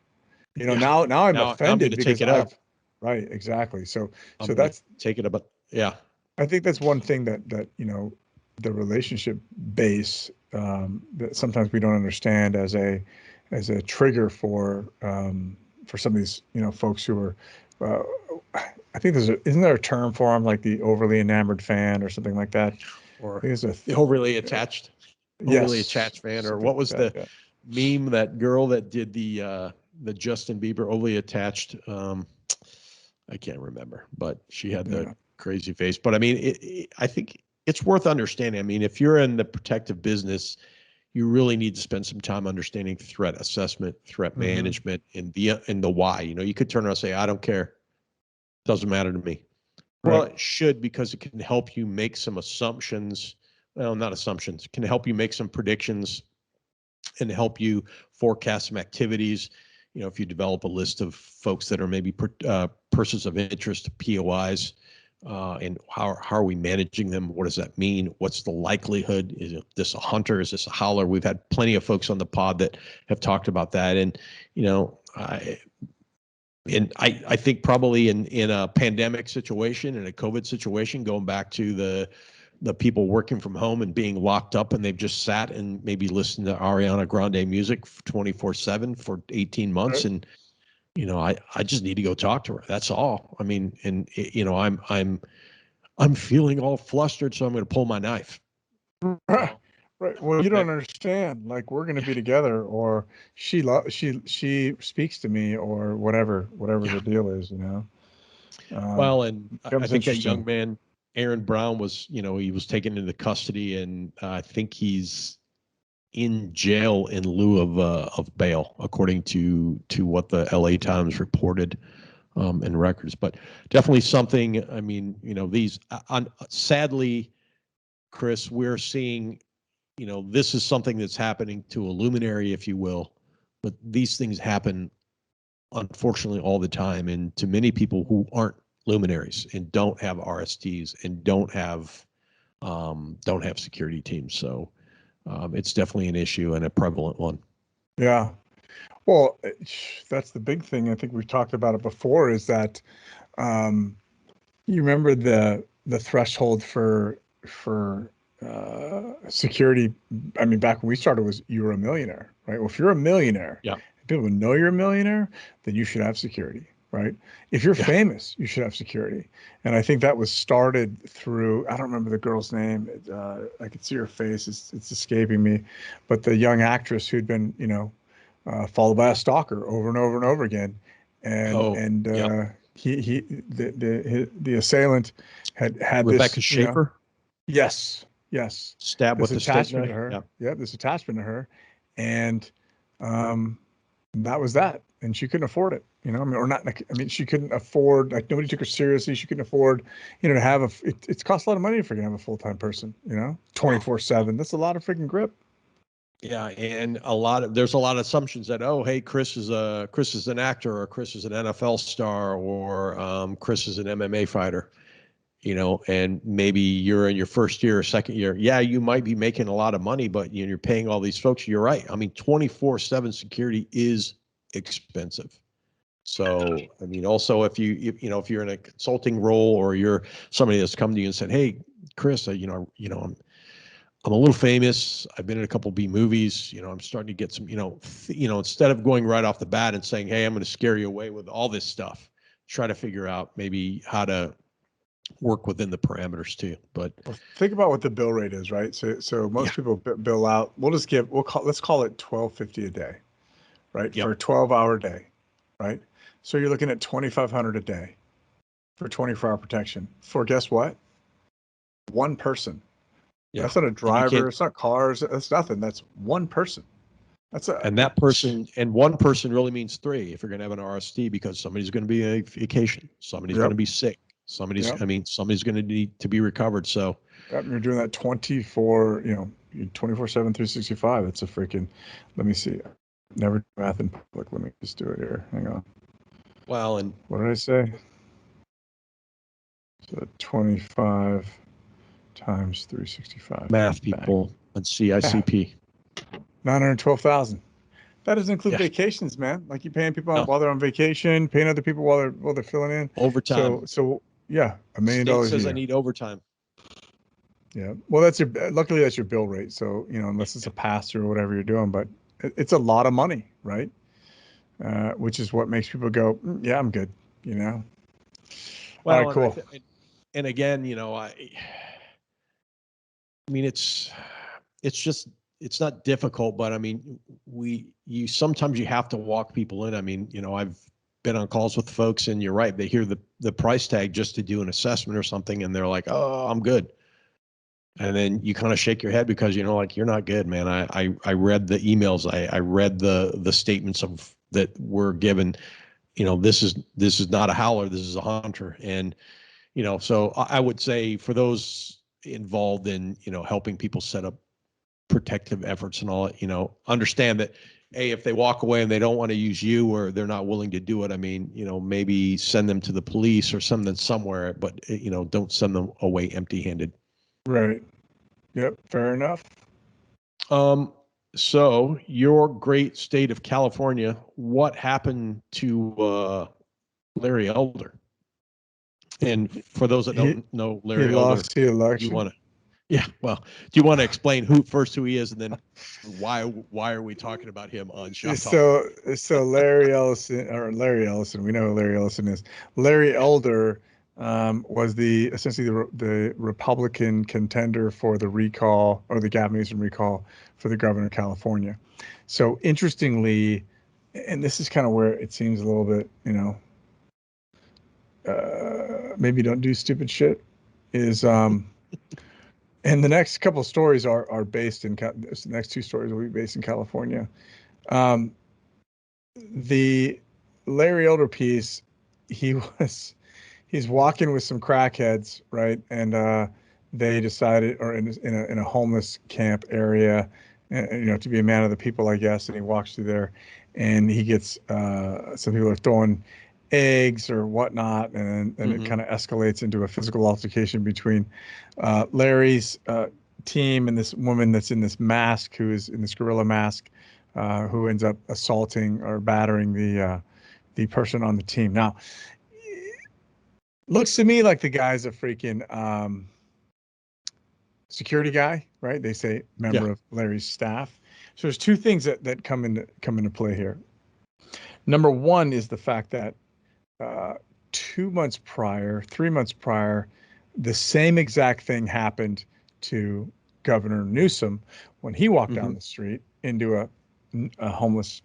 yeah. Now I'm Now I'm going offended to take because it up. right, exactly. So, I'm so going to that's, take it up. Yeah, I think that's one thing that, the relationship base, that sometimes we don't understand as a trigger for some of these, folks who are, uh, I think isn't there a term for them, like the overly enamored fan or something like that? I or think it's the overly yes, attached fan, or something what like was that. the Yeah. meme, that girl that did the Justin Bieber overly attached? I can't remember, but she had the Yeah. crazy face. But I mean, I think it's worth understanding. I mean, if you're in the protective business, you really need to spend some time understanding threat assessment, threat Hmm. management, and the why. You could turn around and say, "I don't care, doesn't matter to me." Well, Right. it should, because it can help you make some assumptions. Well, not assumptions. It can help you make some predictions and help you forecast some activities. If you develop a list of folks that are maybe persons of interest, POIs, and how are we managing them? What does that mean? What's the likelihood? Is this a hunter? Is this a howler? We've had plenty of folks on the pod that have talked about that. And, I think probably in a pandemic situation, in a COVID situation, going back to the people working from home and being locked up, and they've just sat and maybe listened to Ariana Grande music 24/7 for 18 months. Right. And, I just need to go talk to her. That's all. I mean, and I'm feeling all flustered, so I'm going to pull my knife. Right. Well, you don't understand. Like, we're going to be together, or she speaks to me, or whatever the deal is, Well, and I think that young man, Aaron Brown, was, he was taken into custody, and I think he's in jail in lieu of bail, according to what the LA Times reported in records. But definitely something. I mean, these sadly, Chris, we're seeing, this is something that's happening to a luminary, if you will, but these things happen, unfortunately, all the time, and to many people who aren't luminaries and don't have RSTs and don't have security teams. So it's definitely an issue, and a prevalent one. Yeah. Well, that's the big thing. I think we've talked about it before, is that you remember the threshold for security. I mean, back when we started, was you were a millionaire, right? Well, if you're a millionaire, yeah, people know you're a millionaire, then you should have security, right? If you're famous, you should have security. And I think that was started through, I don't remember the girl's name. I could see her face. It's escaping me. But the young actress who'd been, followed by a stalker over and over and over again. And the assailant had Rebecca this, Schaefer. Yes. Stabbed with a attachment steak knife. to her. Yeah, this attachment to her. And that was that. And she couldn't afford it, or not. I mean, she couldn't afford, like, nobody took her seriously. She couldn't afford, to have it costs a lot of money if you're gonna have a full-time person, 24/7. That's a lot of freaking grip. Yeah, and there's a lot of assumptions that, oh, hey, Chris is an actor, or Chris is an NFL star, or Chris is an MMA fighter, and maybe you're in your first year or second year. Yeah, you might be making a lot of money, but you're paying all these folks. You're right. I mean, 24/7 security is expensive. So, I mean, also if you're in a consulting role, or you're somebody that's come to you and said, hey, Chris, I'm a little famous. I've been in a couple B movies. I'm starting to get some, instead of going right off the bat and saying, hey, I'm going to scare you away with all this stuff, try to figure out maybe how to work within the parameters too. But think about what the bill rate is, right? So most people bill out. Let's call it $12.50 a day, right? Yep. For a 12-hour day, right? So you're looking at $2,500 a day for 24-hour protection for, guess what? One person. Yeah. That's not a driver. It's not cars. That's nothing. That's one person. And one person really means three if you're going to have an RST, because somebody's going to be on vacation, somebody's going to be sick, somebody's going to need to be recovered. So you're doing that 24/7, 365. It's a freaking. Let me see. Never do math in public. Let me just do it here. Hang on. Well, and what did I say? So 25 times 365. Math people and CICP. 912,000. That doesn't include vacations, man. Like, you paying people while they're on vacation, paying other people while they're filling in. Overtime. So yeah, $1 million State says a year. I need overtime. Yeah. Well, luckily that's your bill rate. So, unless it's a pass through or whatever you're doing, but it's a lot of money, right? Which is what makes people go, yeah, I'm good. Well, all right, cool. And again, I mean, it's not difficult, but I mean, sometimes you have to walk people in. I mean, I've been on calls with folks, and you're right. They hear the price tag just to do an assessment or something, and they're like, oh, I'm good. And then you kind of shake your head, because, like, you're not good, man. I read the emails. I read the statements that were given. This is not a howler. This is a hunter. And, so I would say, for those involved in, helping people set up protective efforts and all that, understand that, hey, if they walk away and they don't want to use you or they're not willing to do it, I mean, maybe send them to the police or send them somewhere, but, don't send them away empty-handed. Right. Yep. Fair enough. So your great state of California, what happened to Larry Elder? And for those that don't know Larry Elder, lost the election. You want to, do you want to explain who he is, and then why are we talking about him on Shop Talk? So Larry Ellison, we know who Larry Ellison is. Larry Elder was essentially the Republican contender for the recall, or the Gavin Newsom recall, for the governor of California. So interestingly, and this is kind of where it seems a little bit, maybe don't do stupid shit, is and the next couple of stories are based in the next two stories will be based in California. The Larry Elder piece, he's walking with some crackheads, right? And they decided, or in a homeless camp area, to be a man of the people, I guess. And he walks through there, and he gets some people are throwing eggs or whatnot, and it kind of escalates into a physical altercation between Larry's team and this woman that's in this mask, who is in this gorilla mask, who ends up assaulting or battering the person on the team. Now, looks to me like the guy's a freaking security guy, right? They say member of Larry's staff. So there's two things that come into play here. Number one is the fact that 3 months prior, the same exact thing happened to Governor Newsom when he walked down the street into a homeless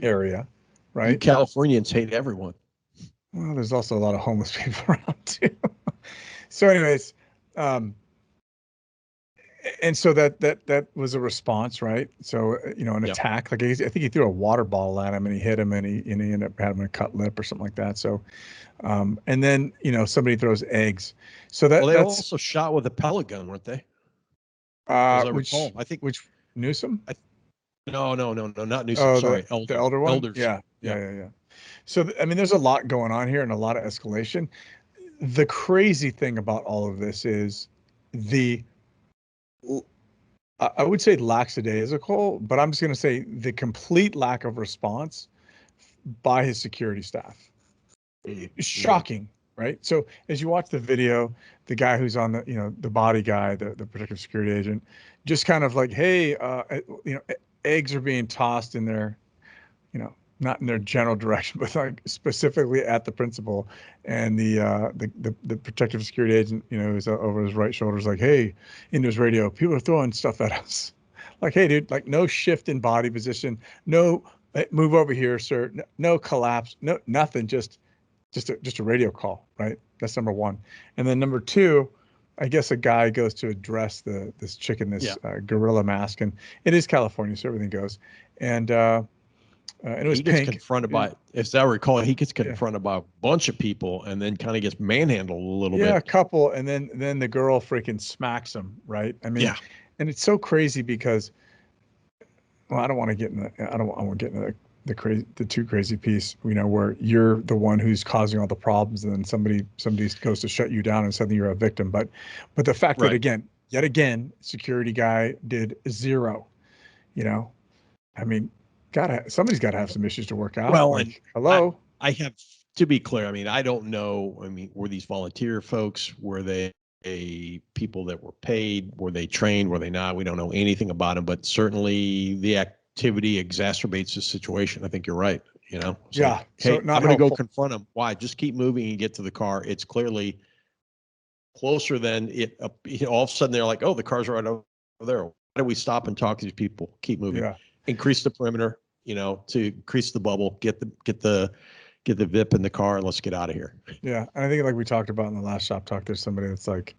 area, right? You Californians hate everyone. Well, there's also a lot of homeless people around too. So anyways, and so that was a response, right? So, an attack, like I think he threw a water ball at him and he hit him, and he ended up having a cut lip or something like that. So, and then, somebody throws eggs. So that's also shot with a pellet gun, weren't they? Which Newsom? No, not Newsom. Sorry, the Elder one. Elders. Yeah. So, I mean, there's a lot going on here and a lot of escalation. The crazy thing about all of this is I would say lackadaisical, but I'm just going to say the complete lack of response by his security staff. Shocking, right? So as you watch the video, the guy who's on the body guy, the protective security agent, just kind of like, hey, eggs are being tossed in their, not in their general direction, but like specifically at the principal, and the protective security agent, who's over his right shoulder, is like, hey, into his radio, people are throwing stuff at us. Like, hey, dude, like no shift in body position, no move over here, sir, no collapse, no nothing, just a radio call, right? That's number one. And then number two, I guess a guy goes to address this chick in this gorilla mask, and it is California, so everything goes, and it was he gets pink. Confronted by, as I recall, he gets confronted by a bunch of people, and then kind of gets manhandled a little bit. Yeah, a couple, and then the girl freaking smacks him, right? I mean, and it's so crazy because, well, I don't want to get into the too crazy piece, where you're the one who's causing all the problems, and then somebody goes to shut you down, and suddenly you're a victim. But the fact that yet again, security guy did zero. I mean, somebody's got to have some issues to work out. Well, like, and hello. I have to be clear. I mean, I don't know. I mean, were these volunteer folks? Were they people that were paid? Were they trained? Were they not? We don't know anything about them. But certainly, the activity exacerbates the situation. I think you're right. So, yeah. Hey, so not I'm going to go helpful. confront them. Why? Just keep moving and get to the car. It's clearly closer than it. All of a sudden, they're like, "Oh, the car's right over there. Why do we stop and talk to these people? Keep moving. Yeah. Increase the perimeter. To increase the bubble. Get the VIP in the car, and let's get out of here." Yeah, and I think, like we talked about in the last Shop Talk, there's somebody that's like,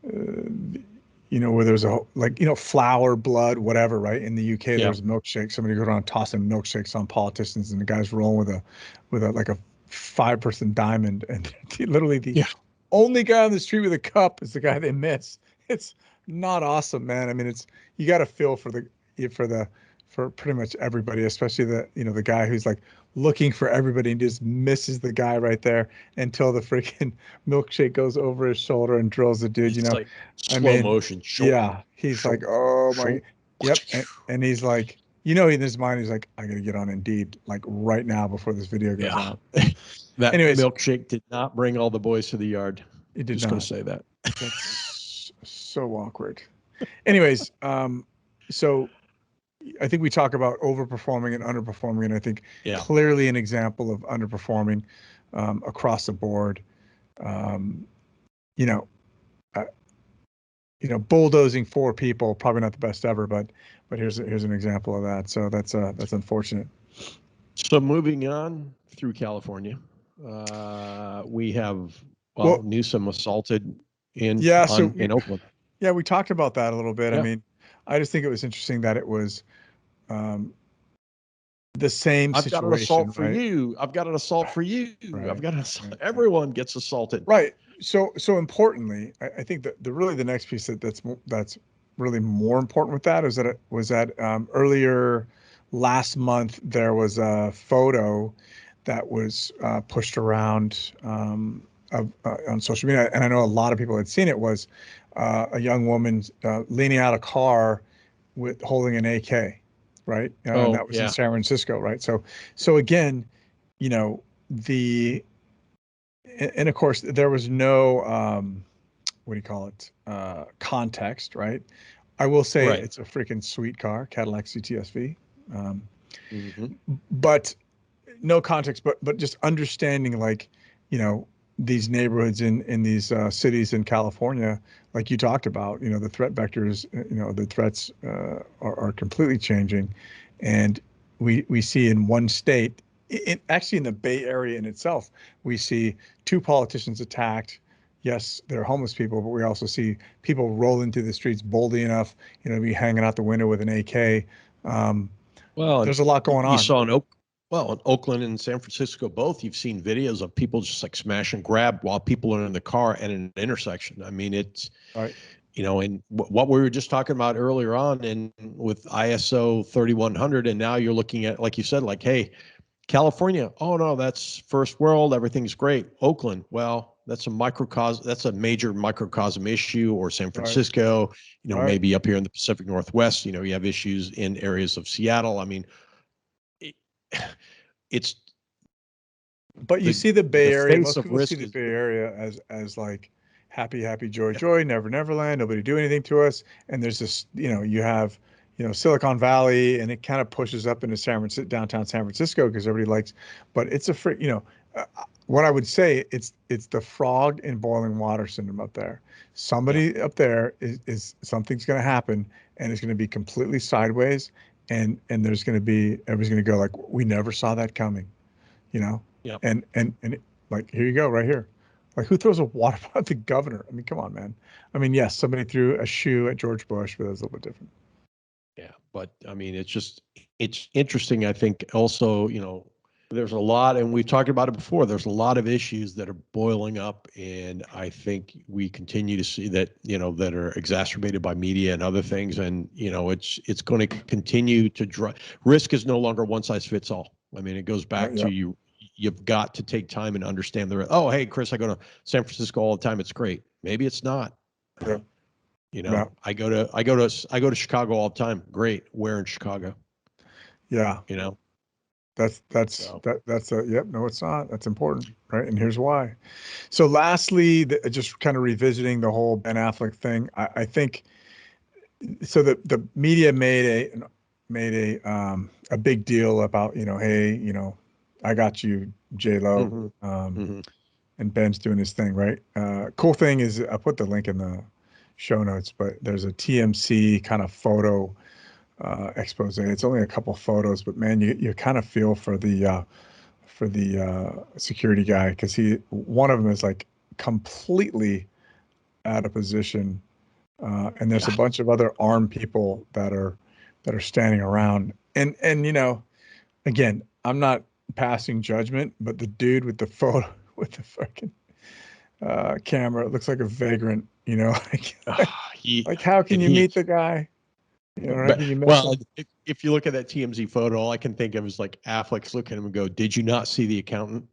where there's flour, blood, whatever, right? In the UK, there's milkshakes. Somebody goes around tossing milkshakes on politicians, and the guy's rolling with a like a 5-person diamond, and literally the only guy on the street with a cup is the guy they miss. It's not awesome, man. I mean, you got to feel for pretty much everybody, especially the guy who's like looking for everybody and just misses the guy right there until the freaking milkshake goes over his shoulder and drills the dude. It's like I slow mean, motion. Short, yeah, he's like, short, oh my, short. yep, and he's like, in his mind, he's like, I gotta get on Indeed like right now before this video goes Yeah. out. That Anyways, milkshake did not bring all the boys to the yard. it did Just going to not. say that. That's so awkward. Anyways, so I think we talk about overperforming and underperforming, and I think Yeah. clearly an example of underperforming across the board. Um, you know, uh, bulldozing four people, probably not the best ever, but here's an example of that. So that's unfortunate. So moving on through California, we have Well, Newsom assaulted yeah. So in Oakland. yeah, we talked about that a little bit. I Yeah. mean, I just think it was interesting that it was um, the same I've got an assault situation, for right? you. I've got an assault for you. Right, I've got an assault. right. Everyone gets assaulted. Right. So importantly, I think that the next piece that's really more important with that is that earlier last month there was a photo that was pushed around on social media, and I know a lot of people had seen it. Was a young woman leaning out a car with holding an AK, right? And Oh, that was in yeah. San Francisco, right? So again, the and of course there was no what do you call it, context, right? I will say Right. it's a freaking sweet car, Cadillac CTSV, Mm-hmm. but no context, but just understanding, like, these neighborhoods in these cities in California, like you talked about, the threat vectors, the threats are completely changing, and we see in one state, actually in the Bay Area in itself, we see two politicians attacked. Yes, they're homeless people, but we also see people roll into the streets boldly enough, to be hanging out the window with an AK. Well, There's a lot going you on. saw in Oakland and San Francisco, both, you've seen videos of people just like smash and grab while people are in the car at an intersection. I mean, it's, Right. and what we were just talking about earlier on, and with ISO 3100, and now you're looking at, like you said, like, hey, California, oh no, that's first world, everything's great. Oakland, well, that's a major microcosm issue. Or San Right. Francisco, Right. maybe up here in the Pacific Northwest, you have issues in areas of Seattle. I mean, it's But you see the Bay the Area, face most of people see risk the is, Bay Area as like happy, happy, joy, joy, never, never land, nobody do anything to us. And there's this, you have, Silicon Valley, and it kind of pushes up into downtown San Francisco, because everybody likes, but it's what I would say, it's the frog in boiling water syndrome up there. Somebody up there is something's going to happen, and it's going to be completely sideways. And there's going to be, everybody's going to go like, we never saw that coming, you know? yeah. Like, here you go, right here. Like, who throws a water bottle at the governor? I mean, come on, man. I mean, yes, somebody threw a shoe at George Bush, but that was a little bit different. Yeah, but I mean, it's interesting. I think also, there's a lot, and we've talked about it before, there's a lot of issues that are boiling up, and I think we continue to see that, that are exacerbated by media and other things, and it's going to continue to drive. Risk is no longer one size fits all. I mean, it goes back to you've got to take time and understand oh, hey, Chris, I go to San Francisco all the time, it's great. Maybe it's not. Yep. I go to Chicago all the time. Great. Where in Chicago? Yeah. That's So. yep. No, it's not. That's important, right? And here's why. So lastly, just kind of revisiting the whole Ben Affleck thing. I think so. The media made a big deal about, hey, I got you, J-Lo, and Ben's doing his thing, right? Cool thing is, I put the link in the show notes, but there's a TMC kind of photo expose. It's only a couple photos, but man, you kind of feel for the security guy, because one of them is like completely out of position, and there's a bunch of other armed people that are standing around. And again, I'm not passing judgment, but the dude with the photo with the fucking camera. It looks like a vagrant, like, He like how can and you he meet the guy? How but can you miss well, him? if you look at that TMZ photo, all I can think of is like Affleck's looking at him and go, "Did you not see the accountant?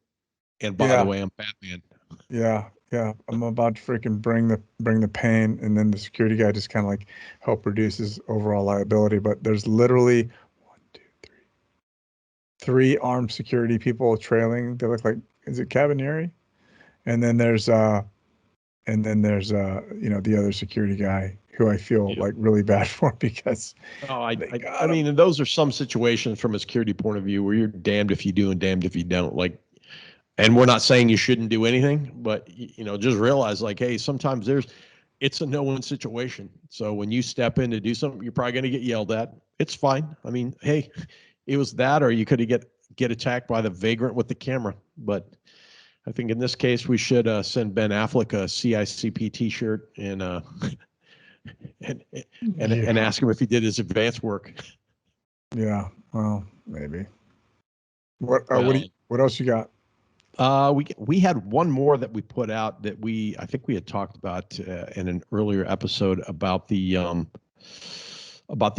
And by the Yeah, way, I'm Batman." yeah, yeah. I'm about to freaking bring the pain, and then the security guy just kind of like help reduce his overall liability. But there's literally one, two, three armed security people trailing. They look like, is it Cavanieri? And then there's the other security guy who I feel Yeah. like really bad for because Oh, they I got him. mean, and those are some situations from a security point of view where you're damned if you do and damned if you don't. Like, and we're not saying you shouldn't do anything, but just realize like, hey, sometimes it's a no-win situation. So when you step in to do something, you're probably going to get yelled at. It's fine. I mean, hey, it was that, or you could get attacked by the vagrant with the camera. But I think in this case, we should send Ben Affleck a CICP T-shirt and and Yeah, ask him if he did his advanced work. yeah. Well, maybe. Well, What else you got? we had one more that we put out that I think we had talked about in an earlier episode about the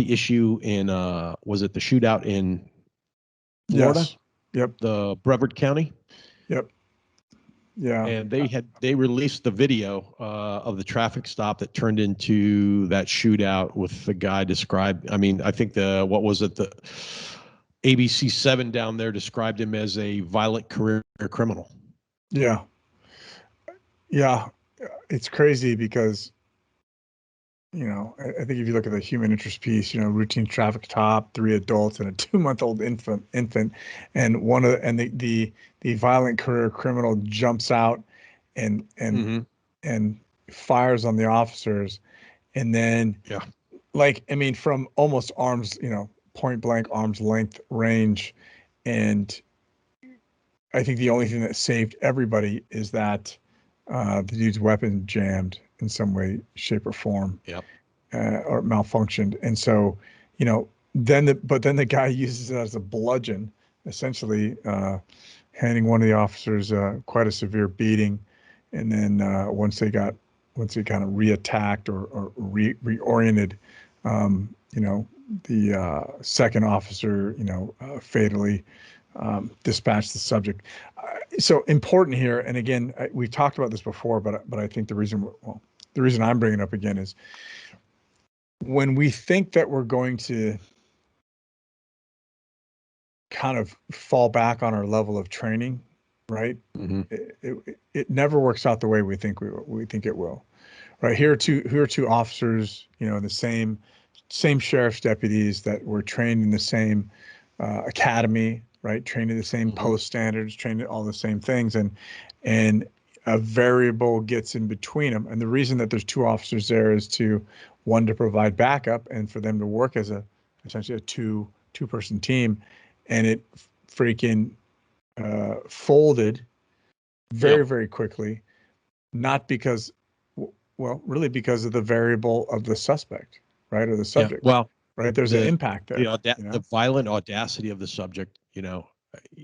issue in was it the shootout in Florida, Yes. Yep. the Brevard County, Yep. Yeah. and they released the video of the traffic stop that turned into that shootout with the guy described. I mean, I think what was it, the ABC 7 down there described him as a violent career criminal. Yeah. Yeah. It's crazy because, I think if you look at the human interest piece, routine traffic stop, 3 adults and a 2-month-old infant, and the violent career criminal jumps out and and Mm-hmm. and fires on the officers, and then, Yeah. like, I mean, from almost point blank arm's length range, and I think the only thing that saved everybody is that the dude's weapon jammed in some way, shape, or form, Yep. or malfunctioned. And so, then the guy uses it as a bludgeon, essentially handing one of the officers quite a severe beating. And then once they kind of reattacked or reoriented, the second officer, fatally dispatched the subject. So important here, and again, we've talked about this before, but I think the reason I'm bringing it up again is when we think that we're going to kind of fall back on our level of training, right? Mm-hmm. It never works out the way we think it will. Right, here are two officers, the same sheriff's deputies that were trained in the same academy, right? Trained in the same Mm-hmm. post standards, trained in all the same things, and a variable gets in between them. And the reason that there's two officers there is one to provide backup and for them to work as essentially a two-person team, and it freaking folded very, Yep. very quickly, not because, well, really because of the variable of the suspect, right, or the Yeah. subject, Well, right? There's an the impact there, the violent audacity of the subject, when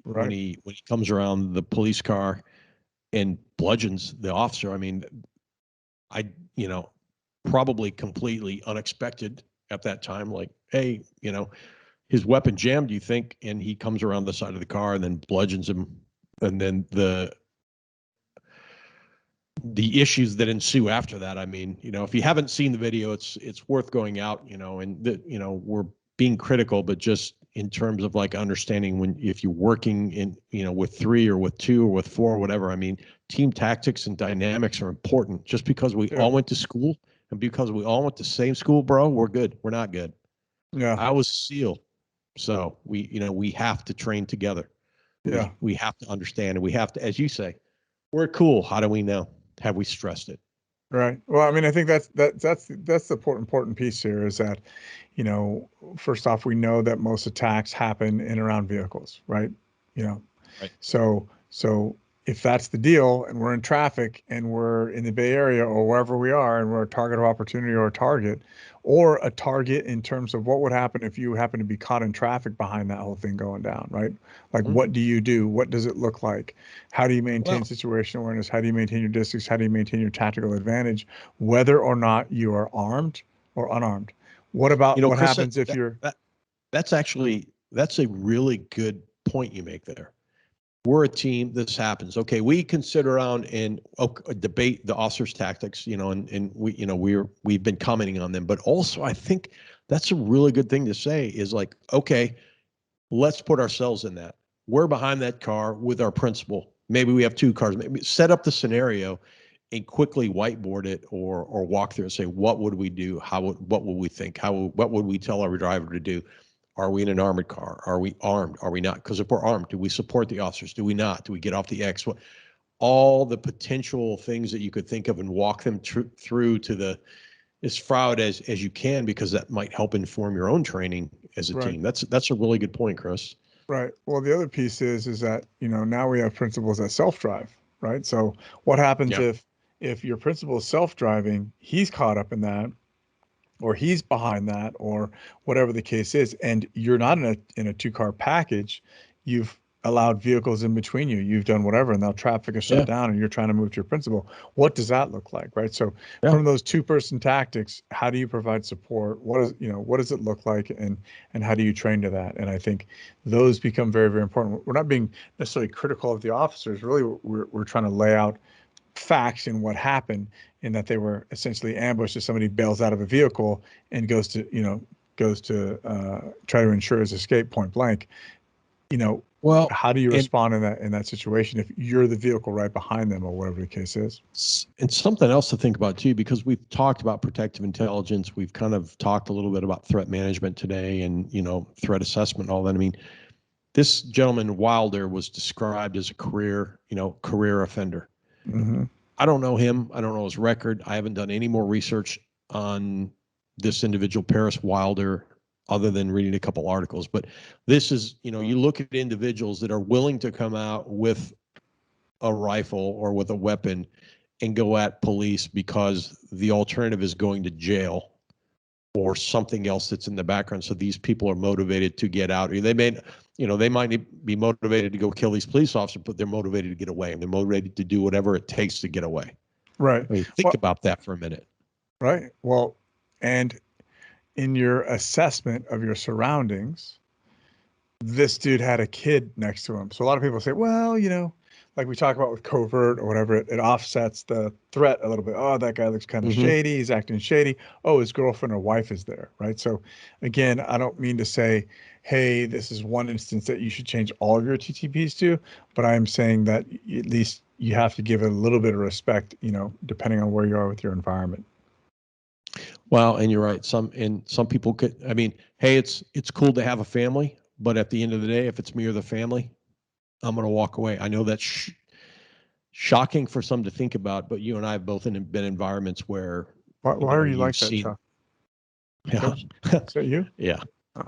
right? he comes around the police car and bludgeons the officer. I mean, I probably completely unexpected at that time. Like, hey, his weapon jammed. You think, and he comes around the side of the car and then bludgeons him, and then the issues that ensue after that. I mean, if you haven't seen the video, it's worth going out, and we're being critical, but just in terms of like understanding if you're working in, with three or with two or with four or whatever. I mean, team tactics and dynamics are important. Just because we Yeah, all went to school and because we all went to the same school, bro, we're good. We're not good. yeah, I was SEAL. So we have to train together. yeah, We have to understand, and we have to, as you say, we're cool. How do we know? Have we stressed it? right. Well, I mean, I think that's the important piece here is that, first off, we know that most attacks happen in around vehicles, right? You know, Right. so if that's the deal and we're in traffic and we're in the Bay Area or wherever we are and we're a target of opportunity or a target in terms of what would happen if you happen to be caught in traffic behind that whole thing going down, right? Like, Mhm. what do you do? What does it look like? How do you maintain Well, situational awareness? How do you maintain your distance? How do you maintain your tactical advantage, whether or not you are armed or unarmed? What about what Chris, happens if you're, that's a really good point you make there. We're a team. This happens. Okay, we can sit around and debate the officers' tactics, and we've been commenting on them. But also, I think that's a really good thing to say is like, okay, let's put ourselves in that. We're behind that car with our principal. Maybe we have two cars. Maybe set up the scenario and quickly whiteboard it or walk through and say, what would we do? What would we think? What would we tell our driver to do? Are we in an armored car? Are we armed? Are we not? Because if we're armed, do we support the officers? Do we not? Do we get off the X? All the potential things that you could think of and walk them through to the as far as you can, because that might help inform your own training as a right? team. That's a really good point, Chris. Right. Well, the other piece is that, now we have principals that self-drive, right? So what happens Yeah. if your principal is self-driving, he's caught up in that, or he's behind that, or whatever the case is, and you're not in a two-car package, you've allowed vehicles in between you, you've done whatever, and now traffic is shut Yeah. down and you're trying to move to your principal. What does that look like, right? So Yeah. from those two-person tactics, how do you provide support? What does it look like, and how do you train to that? And I think those become very, very important. We're not being necessarily critical of the officers. Really, we're trying to lay out facts in what happened, in that they were essentially ambushed as somebody bails out of a vehicle and goes to try to ensure his escape point blank. Well, How do you and respond in that situation if you're the vehicle right behind them or whatever the case is? and something else to think about too, because we've talked about protective intelligence. We've kind of talked a little bit about threat management today and, threat assessment and all that. I mean, this gentleman Wilder was described as a career offender. Mm-hmm. I don't know him. I don't know his record. I haven't done any more research on this individual, Paris Wilder, other than reading a couple articles. But this is, you look at individuals that are willing to come out with a rifle or with a weapon and go at police because the alternative is going to jail or something else that's in the background. So these people are motivated to get out. They might be motivated to go kill these police officers, but they're motivated to get away, and they're motivated to do whatever it takes to get away. Right. I mean, think Well, about that for a minute. right. Well, and in your assessment of your surroundings, this dude had a kid next to him. So a lot of people say, well, like we talk about with covert or whatever, it offsets the threat a little bit. Oh, that guy looks kind of Mm-hmm. shady. He's acting shady. Oh, his girlfriend or wife is there, right? So again, I don't mean to say, hey, this is one instance that you should change all of your TTPs to, but I am saying that at least you have to give it a little bit of respect, depending on where you are with your environment. Well, and you're right. Some people could. I mean, hey, it's cool to have a family, but at the end of the day, if it's me or the family, I'm going to walk away. I know that's shocking for some to think about, but you and I have both been in environments where Why are you you've like that, seen. Chuck? Yeah, Is that you? yeah. Oh,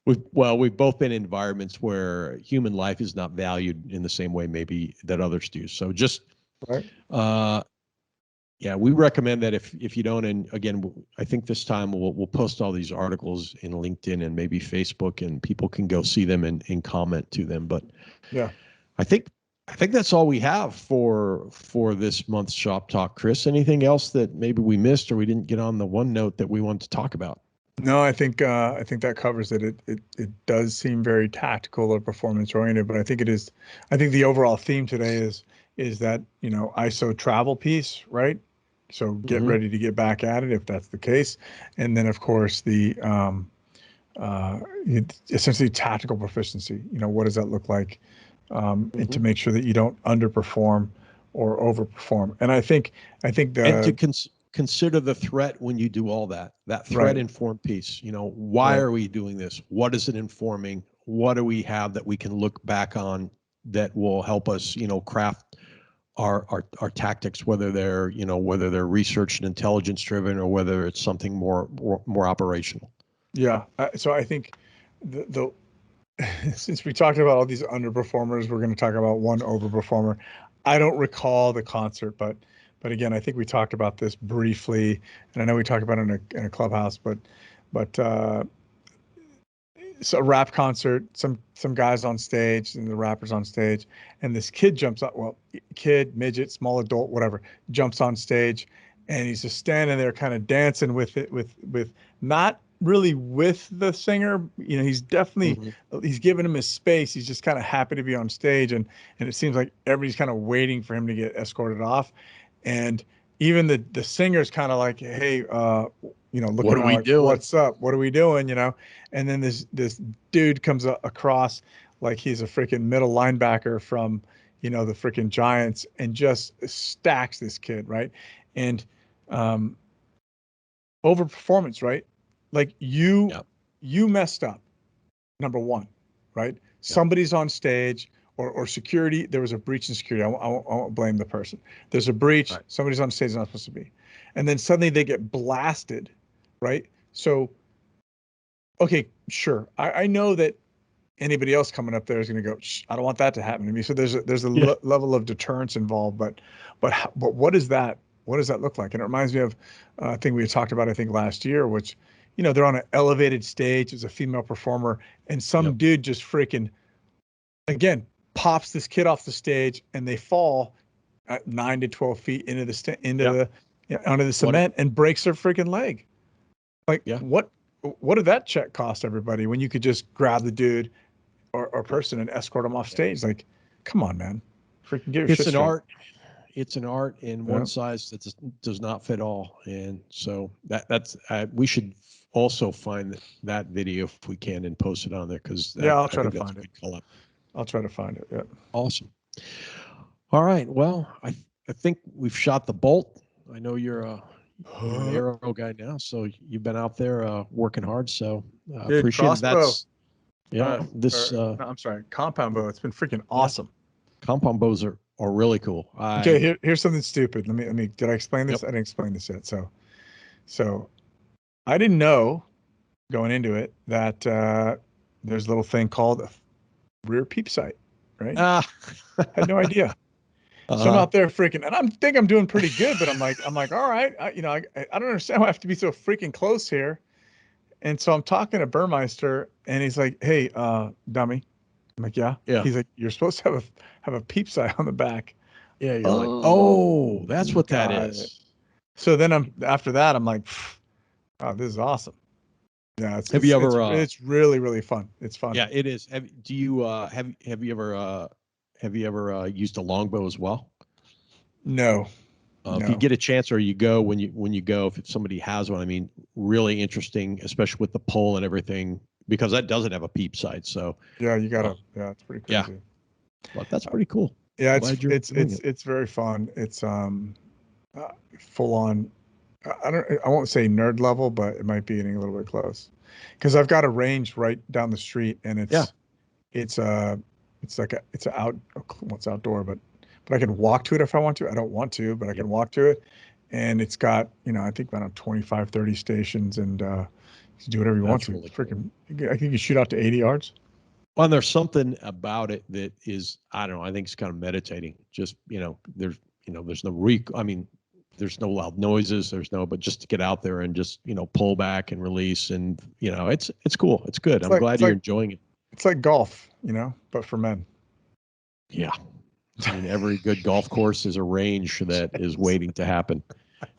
We've both been in environments where human life is not valued in the same way maybe that others do. So just right. uh, yeah, we recommend that if you don't, and again, I think this time we'll post all these articles in LinkedIn and maybe Facebook, and people can go see them and comment to them. But Yeah. I think that's all we have for this month's Shop Talk. Chris, anything else that maybe we missed or we didn't get on the one note that we wanted to talk about? No, I think that covers it. It does seem very tactical or performance oriented, but I think it is. I think the overall theme today is that ISO travel piece, right? So get Mm-hmm. ready to get back at it if that's the case, and then of course the essentially tactical proficiency. What does that look like, and Mm-hmm. to make sure that you don't underperform or overperform. And I think And to the consider the threat when you do all that threat right, informed piece. Why right, are we doing this? What is it informing? What do we have that we can look back on that will help us craft our tactics, whether they're research and intelligence driven or whether it's something more operational. yeah. So I think the since we talked about all these underperformers, we're going to talk about one overperformer. I don't recall the concert, but again, I think we talked about this briefly, and I know we talked about it in a clubhouse, but it's a rap concert, some guys on stage and the rappers on stage, and this kid jumps up, well, kid, midget, small adult, whatever, jumps on stage, and he's just standing there kind of dancing with it, with not really with the singer. You know, he's definitely he's giving him his space. He's just kind of happy to be on stage, and it seems like everybody's kind of waiting for him to get escorted off, and even the singer's kind of like, hey, you know, looking What are we like, doing? what's up? What are we doing? You know, and then this dude comes across like he's a freaking middle linebacker from, you know, the freaking Giants, and just stacks this kid, right? And overperformance, right? Like you messed up, number one, right? Somebody's on stage, or security. There was a breach in security. I won't blame the person. There's a breach. Right. Somebody's on stage, not supposed to be, and then suddenly they get blasted, right? So, okay, sure. I know that anybody else coming up there is going to go, shh, I don't want that to happen to me. So there's a level of deterrence involved, but what is that? What does that look like? And it reminds me of a thing we had talked about, I think, last year, which, you know, they're on an elevated stage as a female performer, and some dude just freaking, again, pops this kid off the stage, and they fall at 9 to 12 feet into the onto the cement and breaks their freaking leg. Like, what did that check cost everybody when you could just grab the dude or person and escort them off stage? Like, come on, man, freaking get your shit straight. Art. It's an art, and one size that does not fit all. And so that's we should also find that video if we can and post it on there, because I'll try to find it. I'll try to find it. Yeah. Awesome. All right. Well, I think we've shot the bolt. I know you're an arrow guy now, so you've been out there working hard. So appreciate that. I'm sorry, compound bow. It's been freaking awesome. Compound bows are really cool. Okay, here's something stupid. Let me. Did I explain this? I didn't explain this yet. So I didn't know going into it that there's a little thing called a rear peep sight, right? I had no idea. So I'm out there freaking, and I'm doing pretty good, but I'm like, all right, I don't understand why I have to be so freaking close here. And so I'm talking to Burmeister, and he's like, hey, dummy. I'm like, yeah. He's like, you're supposed to have a peep sight on the back. Yeah, you're like, oh, that's what that is. So then after that, I'm like, oh, this is awesome. Yeah, it's really, really fun. It's fun. Yeah, it is. Have you ever used a longbow as well? No. If you get a chance, or you go when you go, if somebody has one, I mean, really interesting, especially with the pole and everything, because that doesn't have a peep sight. So yeah, you gotta. It's pretty crazy. But that's pretty cool. Yeah, it's very fun. It's full on. I won't say nerd level, but it might be getting a little bit close, because I've got a range right down the street, and it's outdoor, but I can walk to it if I want to. I don't want to, but I can walk to it, and it's got, I think around 25, 30 stations, and you can do whatever you want to. Really freaking, I think you shoot out to 80 yards. Well, and there's something about it that is, I don't know, I think it's kind of meditating. Just, there's no there's no loud noises, but just to get out there and just, pull back and release, and, it's cool. It's good. I'm glad you're enjoying it. It's like golf, but for men. Yeah. I mean, every good golf course is a range that is waiting to happen.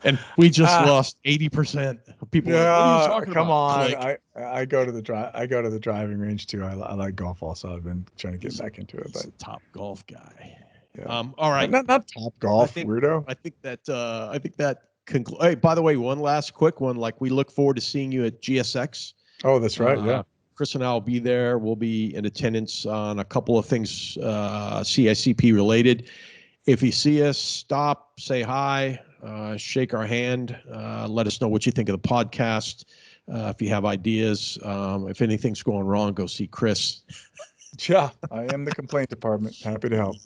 And we just lost 80% of people. Yeah, like, what are you talking come about? on. I go to the driving range too. I like golf also. I've been trying to get back into it. But top golf guy. Yeah. All right. Not top golf, weirdo. I think that concludes. Hey, by the way, one last quick one. Like, we look forward to seeing you at GSX. Oh, that's right. Yeah. Chris and I will be there. We'll be in attendance on a couple of things CICP related. If you see us, stop, say hi, shake our hand, let us know what you think of the podcast. If you have ideas, if anything's going wrong, go see Chris. Yeah, I am the complaint department. Happy to help.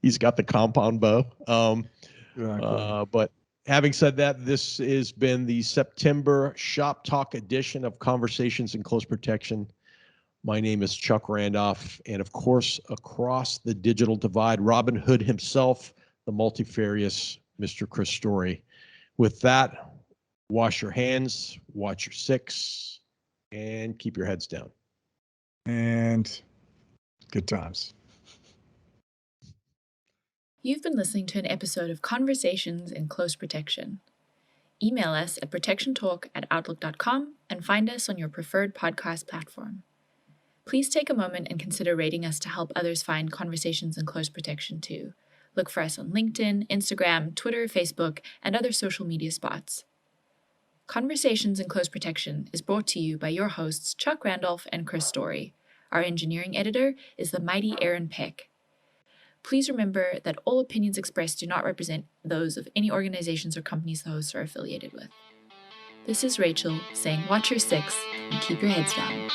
He's got the compound bow. Exactly. But having said that, this has been the September Shop Talk edition of Conversations in Close Protection. My name is Chuck Randolph, and of course, across the digital divide, Robin Hood himself, the multifarious Mr. Chris Story. With that, wash your hands, watch your six, and keep your heads down. And good times. You've been listening to an episode of Conversations in Close Protection. Email us at protectiontalk@outlook.com and find us on your preferred podcast platform. Please take a moment and consider rating us to help others find Conversations in Close Protection too. Look for us on LinkedIn, Instagram, Twitter, Facebook, and other social media spots. Conversations in Close Protection is brought to you by your hosts Chuck Randolph and Chris Story. Our engineering editor is the mighty Aaron Peck. Please remember that all opinions expressed do not represent those of any organizations or companies the hosts are affiliated with. This is Rachel saying watch your six and keep your heads down.